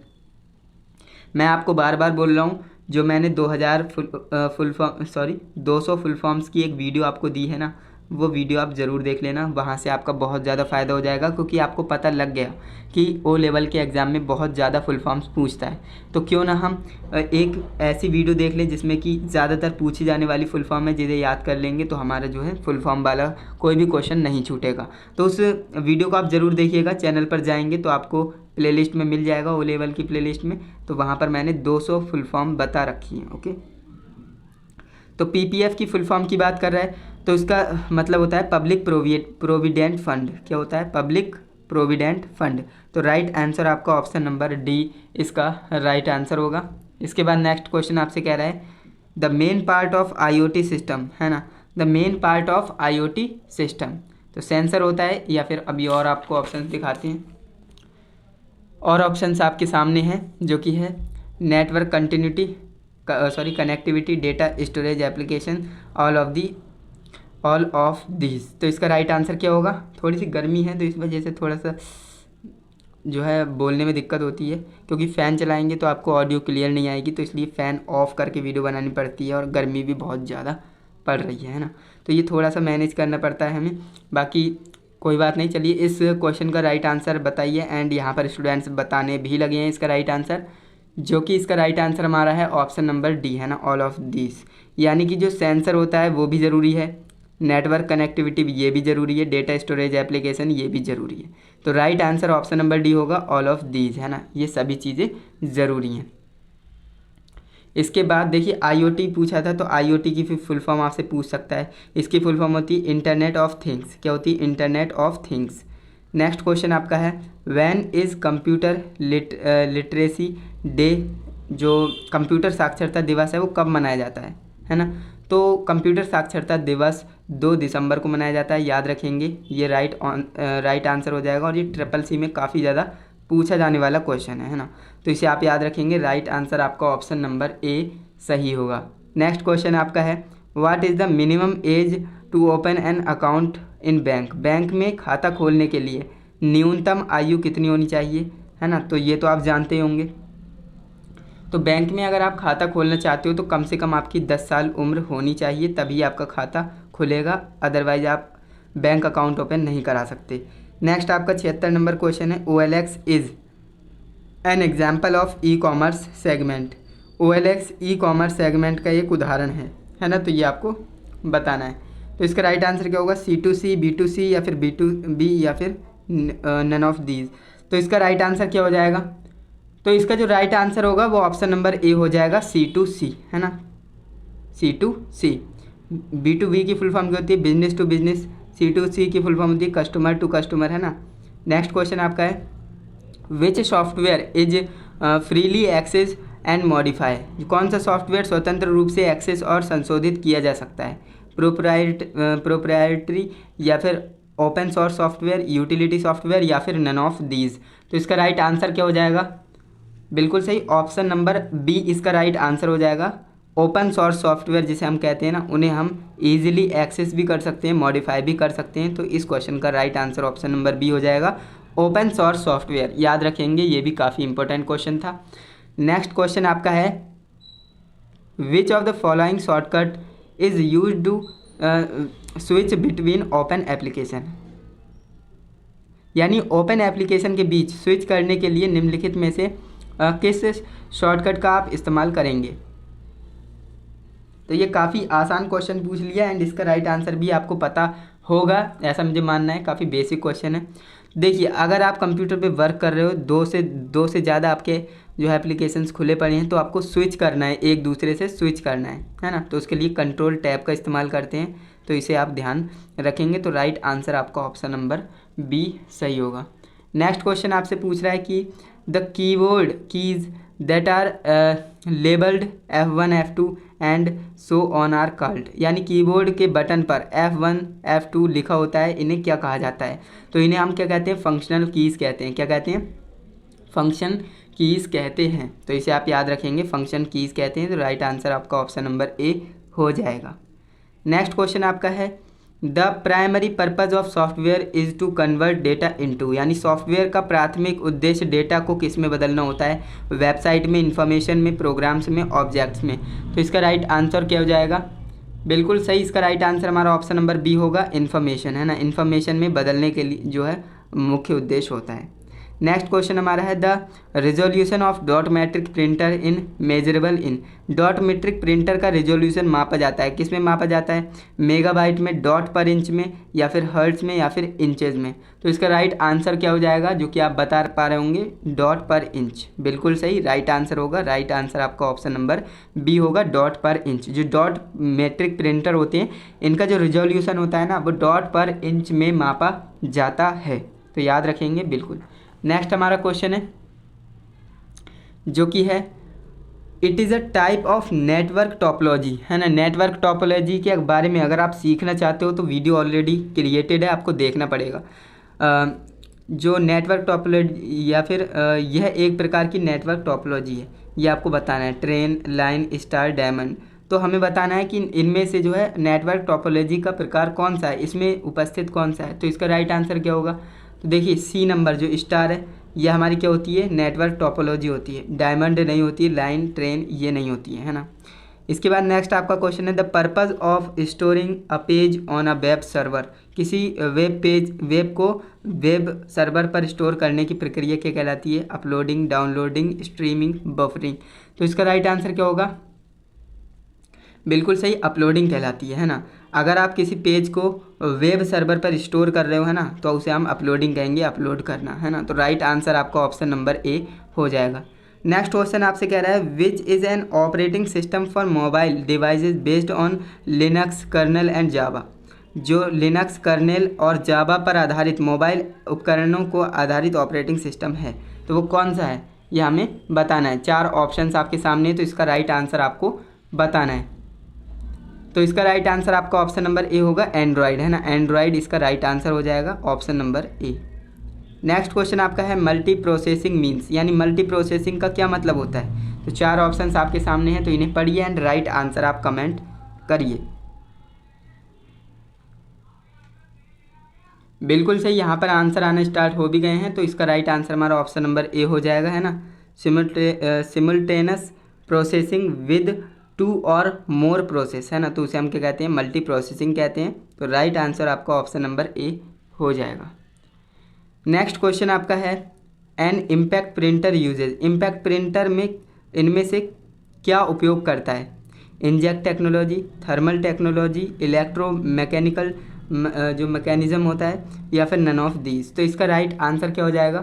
Speaker 1: मैं आपको बार बार बोल रहा हूँ, जो मैंने 200 फुल फॉर्म्स की एक वीडियो आपको दी है ना, वो वीडियो आप ज़रूर देख लेना, वहाँ से आपका बहुत ज़्यादा फ़ायदा हो जाएगा, क्योंकि आपको पता लग गया कि ओ लेवल के एग्ज़ाम में बहुत ज़्यादा फुल फॉर्म्स पूछता है। तो क्यों ना हम एक ऐसी वीडियो देख लें जिसमें कि ज़्यादातर पूछी जाने वाली फुल फॉर्म है, जिसे याद कर लेंगे तो हमारा जो है फुल फॉर्म वाला कोई भी क्वेश्चन नहीं छूटेगा। तो उस वीडियो को आप ज़रूर देखिएगा, चैनल पर जाएंगे तो आपको प्लेलिस्ट में मिल जाएगा, ओ लेवल की प्लेलिस्ट में, तो वहाँ पर मैंने 200 फुल फॉर्म बता रखी है। ओके, तो पीपीएफ की फुल फॉर्म की बात कर रहा है, तो इसका मतलब होता है पब्लिक प्रोविडेंट फंड। क्या होता है, पब्लिक प्रोविडेंट फंड। तो राइट आंसर आपका ऑप्शन नंबर डी इसका राइट आंसर होगा। इसके बाद नेक्स्ट क्वेश्चन आपसे कह रहा है, the main part of IoT system, है ना, the main part of IoT system. तो सेंसर होता है, या फिर अभी और आपको ऑप्शन दिखाते हैं, और ऑप्शंस आपके सामने हैं, जो कि है network connectivity, data storage, application, all of this. तो इसका राइट आंसर क्या होगा, थोड़ी सी गर्मी है तो इस वजह से थोड़ा सा जो है बोलने में दिक्कत होती है, क्योंकि फ़ैन चलाएंगे तो आपको ऑडियो क्लियर नहीं आएगी, तो इसलिए फ़ैन ऑफ करके वीडियो बनानी पड़ती है, और गर्मी भी बहुत ज़्यादा पड़ रही है ना, तो ये थोड़ा सा मैनेज करना पड़ता है हमें। बाकी कोई बात नहीं, चलिए इस क्वेश्चन का राइट आंसर बताइए। एंड यहाँ पर स्टूडेंट्स बताने भी लगे हैं इसका राइट आंसर, जो कि इसका राइट आंसर हमारा है ऑप्शन नंबर डी, है ना, ऑल ऑफ दिस। यानी कि जो सेंसर होता है वो भी ज़रूरी है, नेटवर्क कनेक्टिविटी भी ये भी ज़रूरी है, डेटा स्टोरेज एप्लीकेशन ये भी ज़रूरी है। तो right answer option number D होगा, ऑल ऑफ दीज, है ना, ये सभी चीज़ें ज़रूरी हैं। इसके बाद देखिए आईओटी पूछा था, तो आईओटी की फुल फॉर्म आपसे पूछ सकता है। इसकी फुल फॉर्म होती है इंटरनेट ऑफ थिंग्स। क्या होती है, internet of things. Next question आपका है, when is computer literacy day, जो कंप्यूटर साक्षरता दिवस है वो कब मनाया जाता है ना। तो कंप्यूटर साक्षरता दिवस 2 दिसंबर को मनाया जाता है, याद रखेंगे, ये राइट आंसर हो जाएगा, और ये CCC में काफ़ी ज़्यादा पूछा जाने वाला क्वेश्चन है ना, तो इसे आप याद रखेंगे। राइट आंसर आपका ऑप्शन नंबर ए सही होगा। नेक्स्ट क्वेश्चन आपका है, what is the minimum age to open an account in bank. Bank में खाता खोलने के लिए न्यूनतम आयु कितनी होनी चाहिए, है ना, तो ये तो आप जानते ही होंगे। तो बैंक में अगर आप खाता खोलना चाहते हो तो कम से कम आपकी 10 साल उम्र होनी चाहिए, तभी आपका खाता खुलेगा, अदरवाइज आप बैंक अकाउंट ओपन नहीं करा सकते। नेक्स्ट आपका 76 नंबर क्वेश्चन है, OLX is an example of e commerce segment. OLX e commerce segment का एक उदाहरण है ना, तो ये आपको बताना है। तो इसका राइट आंसर क्या होगा, C2C, B2C या फिर B2B या फिर नन ऑफ दीज। तो इसका राइट आंसर क्या हो जाएगा, तो इसका जो राइट आंसर होगा वो ऑप्शन नंबर ए हो जाएगा, C2C, है ना, C2C। B2B की फुल फॉर्म क्या होती है, बिजनेस टू बिजनेस। C2C की फुल फॉर्म होती है कस्टमर टू कस्टमर, है ना। नेक्स्ट क्वेश्चन आपका है, which software is freely access and modify. कौन सा सॉफ्टवेयर स्वतंत्र रूप से एक्सेस और संशोधित किया जा सकता है, प्रोप्राइटरी या फिर open source software, utility software या फिर नन ऑफ दीज। तो इसका राइट आंसर क्या हो जाएगा, बिल्कुल सही, ऑप्शन नंबर बी इसका राइट आंसर हो जाएगा। ओपन सोर्स सॉफ्टवेयर जिसे हम कहते हैं ना, उन्हें हम इजीली एक्सेस भी कर सकते हैं, मॉडिफाई भी कर सकते हैं। तो इस क्वेश्चन का right answer option number B हो जाएगा, ओपन सोर्स सॉफ्टवेयर। याद रखेंगे, ये भी काफ़ी इंपॉर्टेंट क्वेश्चन था। नेक्स्ट क्वेश्चन आपका है, which of the following shortcut is use to switch between open application. यानी ओपन एप्लीकेशन के बीच स्विच करने के लिए निम्नलिखित में से किस शॉर्टकट का आप इस्तेमाल करेंगे। तो ये काफ़ी आसान क्वेश्चन पूछ लिया एंड इसका राइट आंसर भी आपको पता होगा, ऐसा मुझे मानना है। काफ़ी बेसिक क्वेश्चन है। देखिए, अगर आप कंप्यूटर पे वर्क कर रहे हो, दो से ज़्यादा आपके जो है एप्लीकेशंस खुले पड़े हैं, तो आपको स्विच करना है, एक दूसरे से स्विच करना है ना। तो उसके लिए कंट्रोल टैब का इस्तेमाल करते हैं, तो इसे आप ध्यान रखेंगे। तो राइट आंसर आपका ऑप्शन नंबर बी सही होगा। नेक्स्ट क्वेश्चन आपसे पूछ रहा है कि the keyboard keys that are labelled F1 F2 and so on are called. यानी कीबोर्ड के बटन पर F1 F2 लिखा होता है, इन्हें क्या कहा जाता है। तो इन्हें हम क्या कहते हैं, फंक्शनल कीज़ कहते हैं। क्या कहते हैं, फंक्शन कीज़ कहते हैं। तो इसे आप याद रखेंगे, फंक्शन कीज़ कहते हैं। तो राइट आंसर आपका ऑप्शन नंबर ए हो जाएगा। नेक्स्ट क्वेश्चन आपका है, the primary purpose of software is to convert data into. यानी सॉफ्टवेयर का प्राथमिक उद्देश्य डेटा को किस में बदलना होता है, वेबसाइट में, इंफॉर्मेशन में, प्रोग्राम्स में, ऑब्जेक्ट्स में। तो इसका राइट आंसर क्या हो जाएगा, बिल्कुल सही, इसका राइट आंसर हमारा ऑप्शन नंबर बी होगा, इन्फॉर्मेशन, है ना। इन्फॉर्मेशन में बदलने के लिए जो है मुख्य उद्देश्य होता है। नेक्स्ट क्वेश्चन हमारा है, the resolution of dot matric printer in measurable in. Dot matric printer का रेजोल्यूशन मापा जाता है, किस में मापा जाता है, मेगाबाइट में, डॉट पर इंच में, या फिर हर्ट्ज में, या फिर इंचेज में। तो इसका राइट आंसर क्या हो जाएगा, जो कि आप बता पा रहे होंगे, डॉट पर इंच। बिल्कुल सही, राइट आंसर होगा। राइट आंसर आपका ऑप्शन नंबर बी होगा, डॉट पर इंच। जो डॉट मैट्रिक प्रिंटर होते हैं, इनका जो रेजोल्यूशन होता है ना, वो डॉट पर इंच में मापा जाता है। तो याद रखेंगे बिल्कुल। नेक्स्ट हमारा क्वेश्चन है, जो कि है, it is a type of network topology, है ना। नेटवर्क टोपोलॉजी के बारे में अगर आप सीखना चाहते हो तो वीडियो ऑलरेडी क्रिएटेड है, आपको देखना पड़ेगा। जो नेटवर्क टोपोलॉजी या फिर यह एक प्रकार की नेटवर्क टोपोलॉजी है, ये आपको बताना है, ट्रेन, लाइन, स्टार, डायमंड। तो हमें बताना है कि इनमें से जो है नेटवर्क टोपोलॉजी का प्रकार कौन सा है, इसमें उपस्थित कौन सा है। तो इसका राइट आंसर क्या होगा, तो देखिए सी नंबर जो स्टार है, यह हमारी क्या होती है, नेटवर्क टोपोलॉजी होती है। डायमंड नहीं होती है, लाइन, ट्रेन ये नहीं होती है ना। इसके बाद नेक्स्ट आपका क्वेश्चन है, the purpose of storing a page on a web server. किसी वेब को वेब सर्वर पर स्टोर करने की प्रक्रिया क्या कहलाती है, अपलोडिंग, डाउनलोडिंग, स्ट्रीमिंग, बफरिंग। तो इसका राइट आंसर क्या होगा, बिल्कुल सही, अपलोडिंग कहलाती है ना। अगर आप किसी पेज को वेब सर्वर पर स्टोर कर रहे हो, है ना, तो उसे हम अपलोडिंग कहेंगे, अपलोड करना, है ना। तो राइट आंसर आपका ऑप्शन नंबर ए हो जाएगा। नेक्स्ट क्वेश्चन आपसे कह रहा है, which is an operating system for mobile devices based on Linux kernel and Java. जो लिनक्स कर्नेल और जावा पर आधारित मोबाइल उपकरणों को आधारित ऑपरेटिंग सिस्टम है, तो वो कौन सा है, ये हमें बताना है। 4 ऑप्शंस आपके सामने, तो इसका राइट आंसर आपको बताना है। तो इसका राइट आंसर आपका ऑप्शन नंबर ए होगा, एंड्रॉयड, है ना। एंड्रॉयड इसका राइट आंसर हो जाएगा, ऑप्शन नंबर ए। नेक्स्ट क्वेश्चन आपका है, मल्टी प्रोसेसिंग मीन्स। यानी मल्टी प्रोसेसिंग का क्या मतलब होता है। तो 4 ऑप्शंस आपके सामने हैं, तो इन्हें पढ़िए एंड राइट आंसर आप कमेंट करिए। बिल्कुल सही, यहाँ पर आंसर आना स्टार्ट हो भी गए हैं। तो इसका राइट आंसर हमारा ऑप्शन नंबर ए हो जाएगा, है ना। सिमुल्टेनस प्रोसेसिंग विद 2 और मोर प्रोसेस, है ना, तो उसे हम क्या कहते हैं, मल्टी प्रोसेसिंग कहते हैं। तो राइट आंसर आपका ऑप्शन नंबर ए हो जाएगा। नेक्स्ट क्वेश्चन आपका है an impact printer uses. Impact printer में इनमें से क्या उपयोग करता है? Inject technology, thermal technology, electromechanical जो मैकेनिज्म होता है, या फिर नन ऑफ दीज। तो इसका राइट आंसर क्या हो जाएगा?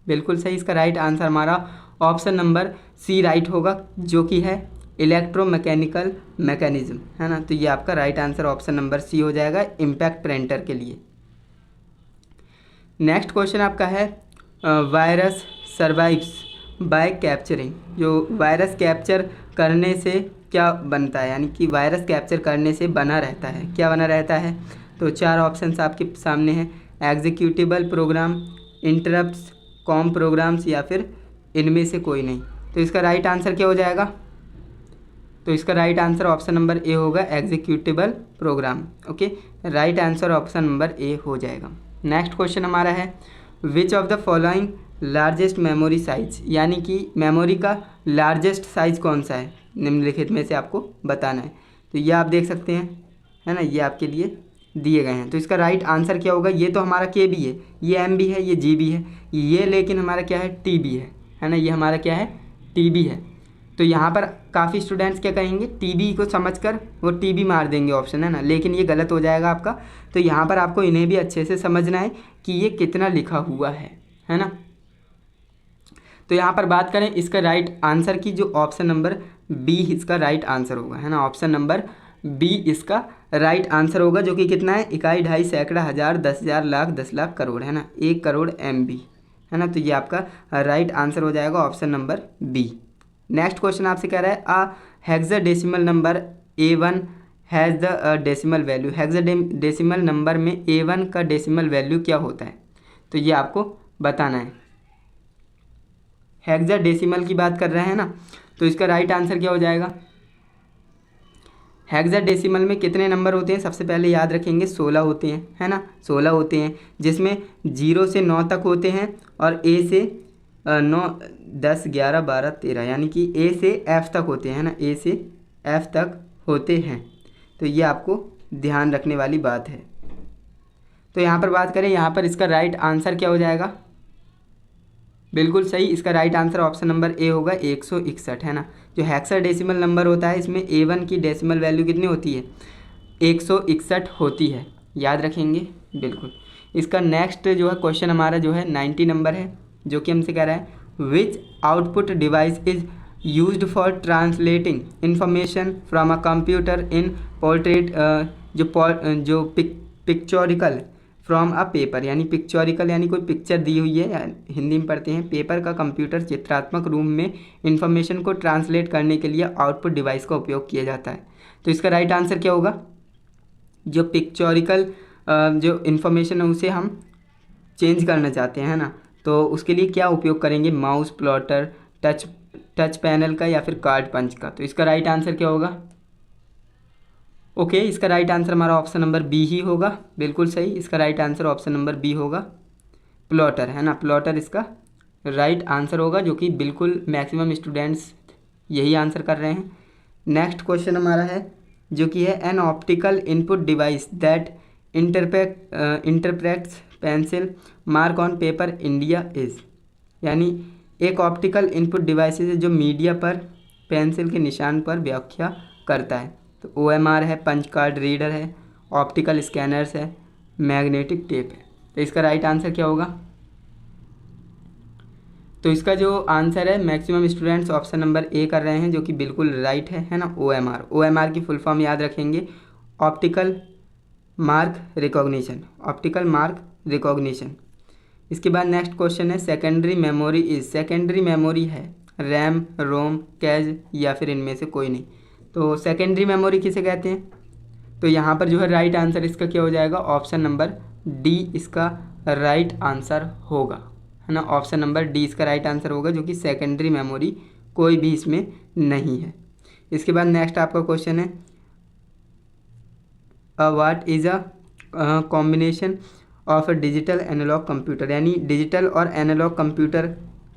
Speaker 1: बिल्कुल सही, इसका राइट आंसर हमारा ऑप्शन नंबर सी राइट होगा, जो कि है इलेक्ट्रोमैकेनिकल मैकेनिज्म, है ना। तो ये आपका right answer option number C हो जाएगा इम्पैक्ट प्रिंटर के लिए। नेक्स्ट क्वेश्चन आपका है वायरस सर्वाइव्स बाय कैप्चरिंग। जो वायरस कैप्चर करने से क्या बनता है, यानी कि वायरस कैप्चर करने से बना रहता है, क्या बना रहता है? तो 4 ऑप्शंस आपके सामने हैं, executable program, interrupts, COM programs, या फिर इनमें से कोई नहीं। तो इसका राइट आंसर क्या हो जाएगा? तो इसका right answer option number A होगा executable program. Okay, right answer option number A हो जाएगा। नेक्स्ट क्वेश्चन हमारा है which of the following largest memory size, यानी कि मेमोरी का लार्जेस्ट साइज कौन सा है, निम्नलिखित में से आपको बताना है। तो ये आप देख सकते हैं, है ना, ये आपके लिए दिए गए हैं। तो इसका राइट आंसर क्या होगा? ये तो हमारा के बी है, ये एम बी है, ये जी बी है, ये लेकिन हमारा क्या है, टी बी है ना, ये हमारा क्या है, टी बी है। तो यहाँ पर काफ़ी स्टूडेंट्स क्या कहेंगे, टीबी को समझकर वो टीबी मार देंगे ऑप्शन, है ना, लेकिन ये गलत हो जाएगा आपका। तो यहाँ पर आपको इन्हें भी अच्छे से समझना है कि ये कितना लिखा हुआ है ना। तो यहाँ पर बात करें इसका राइट आंसर की, जो ऑप्शन नंबर बी इसका राइट आंसर होगा, है ना, ऑप्शन नंबर बी इसका राइट आंसर होगा, जो कि कितना है, इकाई, ढाई, सैकड़ा, हज़ार, 10,000, लाख, 10 लाख, करोड़, है ना, 1 करोड़ MB, है ना। तो ये आपका राइट आंसर हो जाएगा option number B. Next question आपसे कह रहा है a hexadecimal number A1 has the decimal value. Hexadecimal number में A1 का डेसिमल वैल्यू क्या होता है? तो ये आपको बताना है। हेक्साडेसिमल की बात कर रहे हैं ना, तो इसका राइट आंसर क्या हो जाएगा? हेक्साडेसिमल में कितने नंबर होते हैं? सबसे पहले याद रखेंगे 16 होते हैं, है ना, 16 होते हैं, जिसमें 0 से 9 तक होते हैं, और A से 9, 10, 11, 12, 13, यानी कि A से F तक होते हैं, ना, A से F तक होते हैं। तो ये आपको ध्यान रखने वाली बात है। तो यहाँ पर बात करें, यहाँ पर इसका राइट आंसर क्या हो जाएगा? बिल्कुल सही, इसका right answer option number A होगा 161, है ना। जो हेक्साडेसिमल नंबर होता है, इसमें A1 की डेसिमल वैल्यू कितनी होती है? 161 होती है, याद रखेंगे बिल्कुल। इसका नेक्स्ट जो है क्वेश्चन हमारा जो है 90 नंबर है, जो कि हमसे कह रहा है which output device is used for translating information from a computer in portrait, जो पिक्चोरिकल फ्रॉम अ पेपर, यानी पिक्चोरिकल यानी कोई पिक्चर दी हुई है, हिंदी में पढ़ते हैं, पेपर का कंप्यूटर चित्रात्मक रूप में इंफॉर्मेशन को ट्रांसलेट करने के लिए आउटपुट डिवाइस का उपयोग किया जाता है। तो इसका राइट आंसर क्या होगा? जो पिक्चोरिकल जो इन्फॉर्मेशन है उसे हम चेंज करना चाहते हैं, है ना, तो उसके लिए क्या उपयोग करेंगे? माउस, प्लॉटर, टच पैनल का, या फिर कार्ड पंच का। तो इसका राइट आंसर क्या होगा? ओके, इसका राइट आंसर हमारा ऑप्शन नंबर बी ही होगा, बिल्कुल सही, इसका right answer option number B होगा, प्लॉटर, है ना, प्लॉटर इसका राइट आंसर होगा, जो कि बिल्कुल मैक्सिमम स्टूडेंट्स यही आंसर कर रहे हैं। नेक्स्ट क्वेश्चन हमारा है, जो कि है an optical input device that interprets pencil mark on paper India is, यानी एक ऑप्टिकल इनपुट डिवाइस है जो मीडिया पर पेंसिल के निशान पर व्याख्या करता है। तो OMR है, पंच कार्ड रीडर है, ऑप्टिकल स्कैनर्स है, मैग्नेटिक टेप है। तो इसका राइट आंसर क्या होगा? तो इसका जो आंसर है मैक्सिमम स्टूडेंट्स ऑप्शन नंबर ए कर रहे हैं, जो कि बिल्कुल राइट है ना, OMR की फुल फॉर्म याद रखेंगे, optical mark recognition, optical mark recognition. इसके बाद नेक्स्ट क्वेश्चन है secondary memory is, secondary memory है रैम, रोम, कैश, या फिर इनमें से कोई नहीं। तो सेकेंडरी मेमोरी किसे कहते हैं? तो यहाँ पर जो है राइट आंसर इसका क्या हो जाएगा? ऑप्शन नंबर डी इसका राइट आंसर होगा, है ना, ऑप्शन नंबर डी इसका राइट आंसर होगा, जो कि सेकेंडरी मेमोरी कोई भी इसमें नहीं है। इसके बाद नेक्स्ट आपका क्वेश्चन है what is a combination of a digital analog computer, यानी डिजिटल और एनालॉग कंप्यूटर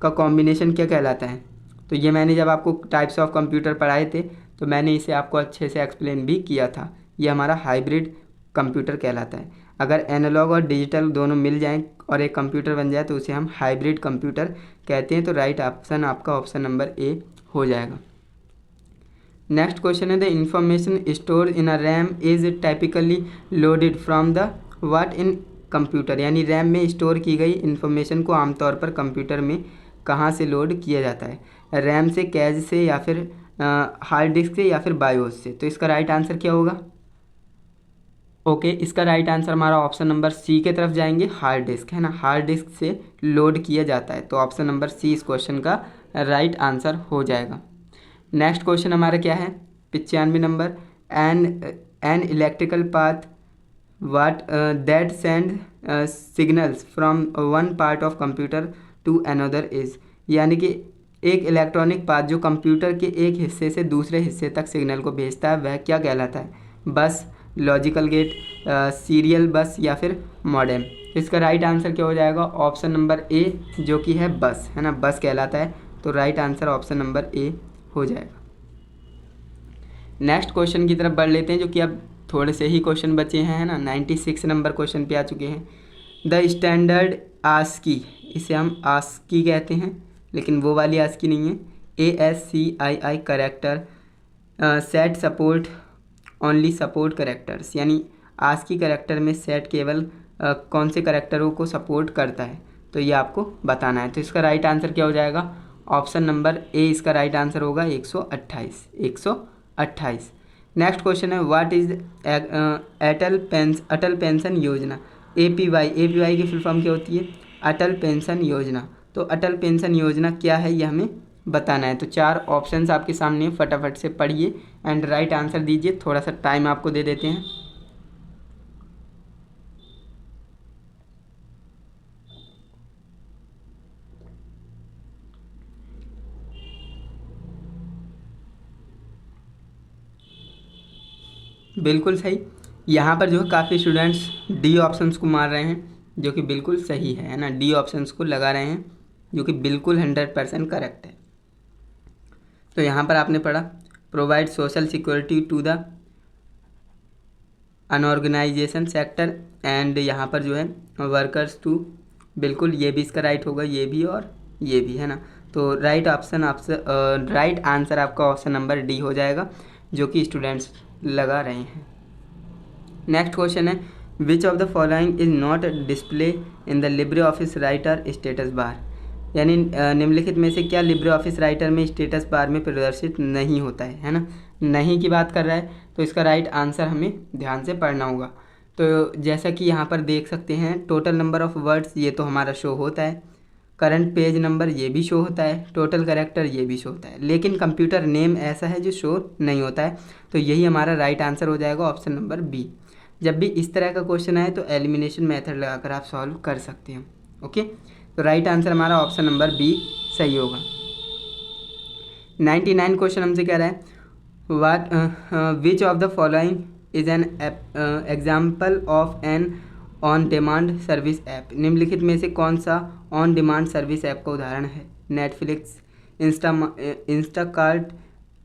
Speaker 1: का कॉम्बिनेशन क्या कहलाता है? तो ये मैंने जब आपको टाइप्स ऑफ कंप्यूटर पढ़ाए थे तो मैंने इसे आपको अच्छे से एक्सप्लेन भी किया था। ये हमारा हाइब्रिड कंप्यूटर कहलाता है। अगर एनालॉग और डिजिटल दोनों मिल जाएं और एक कंप्यूटर बन जाए तो उसे हम हाइब्रिड कंप्यूटर कहते हैं। तो राइट ऑप्शन आपका ऑप्शन नंबर ए हो जाएगा। नेक्स्ट क्वेश्चन है the information store in a RAM is typically loaded from the what in computer, यानी रैम में स्टोर की गई इन्फॉर्मेशन को आमतौर पर कंप्यूटर में कहाँ से लोड किया जाता है? रैम से, कैश से, या फिर हार्ड डिस्क से, या फिर बायोस से। तो इसका राइट आंसर क्या होगा? ओके, इसका राइट आंसर हमारा ऑप्शन नंबर सी के तरफ जाएंगे, हार्ड डिस्क है ना, हार्ड डिस्क से लोड किया जाता है। तो ऑप्शन नंबर सी इस क्वेश्चन का राइट आंसर हो जाएगा। नेक्स्ट क्वेश्चन हमारा क्या है? 95 number. An electrical path what that send signals from one part of computer to another is, यानी कि एक इलेक्ट्रॉनिक पाथ जो कंप्यूटर के एक हिस्से से दूसरे हिस्से तक सिग्नल को भेजता है वह क्या कहलाता है? बस, लॉजिकल गेट, सीरियल बस, या फिर मॉडेम। तो इसका राइट आंसर क्या हो जाएगा? ऑप्शन नंबर ए जो कि है बस, है ना, बस कहलाता है। तो right answer option number A हो जाएगा। नेक्स्ट क्वेश्चन की तरफ बढ़ लेते हैं, जो कि अब थोड़े से ही क्वेश्चन बचे हैं, है ना। 96 नंबर क्वेश्चन पे आ चुके हैं। द स्टैंडर्ड आस्की, इसे हम आस्की कहते हैं लेकिन वो वाली आस्की नहीं है, ASCII character set support only support characters, यानी आस्की करेक्टर में सेट केवल कौन से करेक्टरों को सपोर्ट करता है, तो ये आपको बताना है। तो इसका राइट आंसर क्या हो जाएगा? ऑप्शन नंबर ए इसका राइट आंसर होगा 128। नेक्स्ट क्वेश्चन है व्हाट इज अटल पेंशन योजना, APY की फुल फॉर्म क्या होती है? अटल पेंशन योजना। तो अटल पेंशन योजना क्या है ये हमें बताना है। तो 4 ऑप्शंस आपके सामने, फटाफट से पढ़िए एंड राइट आंसर दीजिए। थोड़ा सा टाइम आपको दे देते हैं। बिल्कुल सही। यहाँ पर जो है काफ़ी स्टूडेंट्स डी ऑप्शंस को मार रहे हैं, जो कि बिल्कुल सही है ना, डी ऑप्शंस को लगा रहे हैं, जो कि बिल्कुल 100% करेक्ट है। तो यहाँ पर आपने पढ़ा provide social security to the unorganisation sector, and यहाँ पर जो है वर्कर्स टू, बिल्कुल ये भी इसका राइट होगा, ये भी और ये भी, है ना। तो राइट आंसर आपका ऑप्शन नंबर डी हो जाएगा, जो कि स्टूडेंट्स लगा रहे हैं। नेक्स्ट क्वेश्चन है which of the following is not display in the Libre Office writer status bar, यानी निम्नलिखित में से क्या लिब्रे ऑफिस राइटर में स्टेटस बार में प्रदर्शित नहीं होता है ना, नहीं की बात कर रहा है। तो इसका राइट आंसर हमें ध्यान से पढ़ना होगा। तो जैसा कि यहाँ पर देख सकते हैं टोटल नंबर ऑफ वर्ड्स ये तो हमारा शो होता है, करंट पेज नंबर ये भी शो होता है, टोटल कैरेक्टर ये भी शो होता है, लेकिन कंप्यूटर नेम ऐसा है जो शो नहीं होता है। तो यही हमारा राइट आंसर हो जाएगा ऑप्शन नंबर बी। जब भी इस तरह का क्वेश्चन आए तो एलिमिनेशन मेथड लगाकर आप सॉल्व कर सकते हैं। ओके, तो राइट आंसर हमारा ऑप्शन नंबर बी सही होगा। 99 क्वेश्चन हमसे कह रहा है what which of the following is an example of an on demand service app, निम्नलिखित में से कौन सा ऑन डिमांड सर्विस ऐप का उदाहरण है? नेटफ्लिक्स, इंस्टाकार्ट,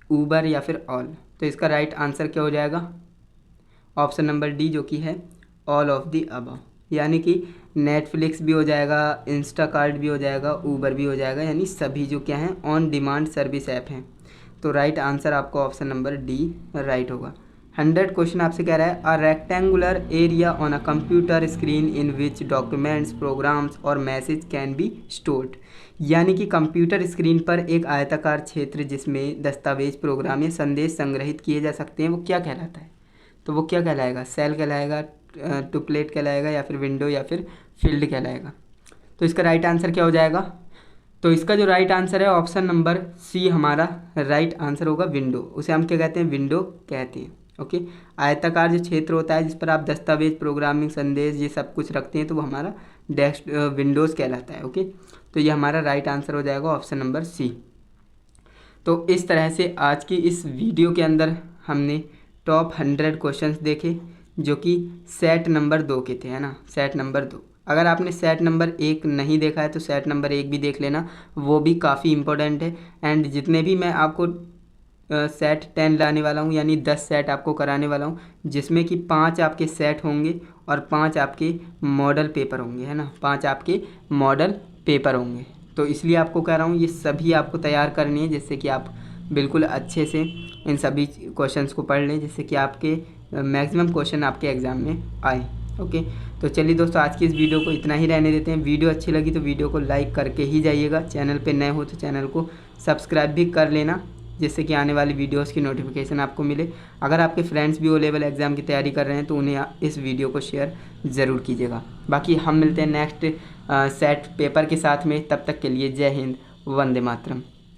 Speaker 1: ऊबर, या फिर ऑल। तो इसका राइट आंसर क्या हो जाएगा? ऑप्शन नंबर डी, जो कि है ऑल ऑफ द अबव, यानी कि नेटफ्लिक्स भी हो जाएगा, इंस्टाकार्ट भी हो जाएगा, ऊबर भी हो जाएगा, यानी सभी जो क्या हैं ऑन डिमांड सर्विस ऐप हैं। तो राइट आंसर आपको ऑप्शन नंबर डी राइट होगा। 100 क्वेश्चन आपसे कह रहा है a rectangular area on a computer screen in which documents, programs और मैसेज कैन बी स्टोर्ड, यानी कि कंप्यूटर स्क्रीन पर एक आयताकार क्षेत्र जिसमें दस्तावेज, प्रोग्राम या संदेश संग्रहित किए जा सकते हैं वो क्या कहलाता है? तो वो क्या कहलाएगा? सेल कहलाएगा, टुपलेट कहलाएगा, या फिर विंडो, या फिर फील्ड कहलाएगा। तो इसका राइट आंसर क्या हो जाएगा? तो इसका जो राइट आंसर है ऑप्शन नंबर सी हमारा राइट आंसर होगा, विंडो। उसे हम क्या कहते हैं? विंडो कहते हैं। ओके, आयताकार जो क्षेत्र होता है जिस पर आप दस्तावेज, प्रोग्रामिंग, संदेश ये सब कुछ रखते हैं तो वो हमारा डेस्क विंडोज़ कहलाता है। ओके, तो ये हमारा राइट आंसर हो जाएगा ऑप्शन नंबर सी। तो इस तरह से आज की इस वीडियो के अंदर हमने टॉप 100 क्वेश्चंस देखे जो कि सेट नंबर 2 के थे, है ना, सेट नंबर 2। अगर आपने सेट नंबर 1 नहीं देखा है तो सेट नंबर 1 भी देख लेना, वो भी काफ़ी इम्पोर्टेंट है। एंड जितने भी मैं आपको सेट 10 लाने वाला हूँ, यानी 10 सेट आपको कराने वाला हूँ, जिसमें कि 5 आपके सेट होंगे और 5 आपके मॉडल पेपर होंगे, है ना, 5 आपके मॉडल पेपर होंगे। तो इसलिए आपको कह रहा हूँ ये सभी आपको तैयार करनी है, जिससे कि आप बिल्कुल अच्छे से इन सभी क्वेश्चंस को पढ़ लें, जिससे कि आपके मैक्सिमम क्वेश्चन आपके एग्ज़ाम में आए। ओके, तो चलिए दोस्तों, आज की इस वीडियो को इतना ही रहने देते हैं। वीडियो अच्छी लगी तो वीडियो को लाइक करके ही जाइएगा। चैनल पे नए हो तो चैनल को सब्सक्राइब भी कर लेना, जिससे कि आने वाली वीडियोस की नोटिफिकेशन आपको मिले। अगर आपके फ्रेंड्स भी ओ लेवल एग्ज़ाम की तैयारी कर रहे हैं तो उन्हें इस वीडियो को शेयर ज़रूर कीजिएगा। बाकी हम मिलते हैं नेक्स्ट सेट पेपर के साथ में, तब तक के लिए जय हिंद, वंदे मातरम।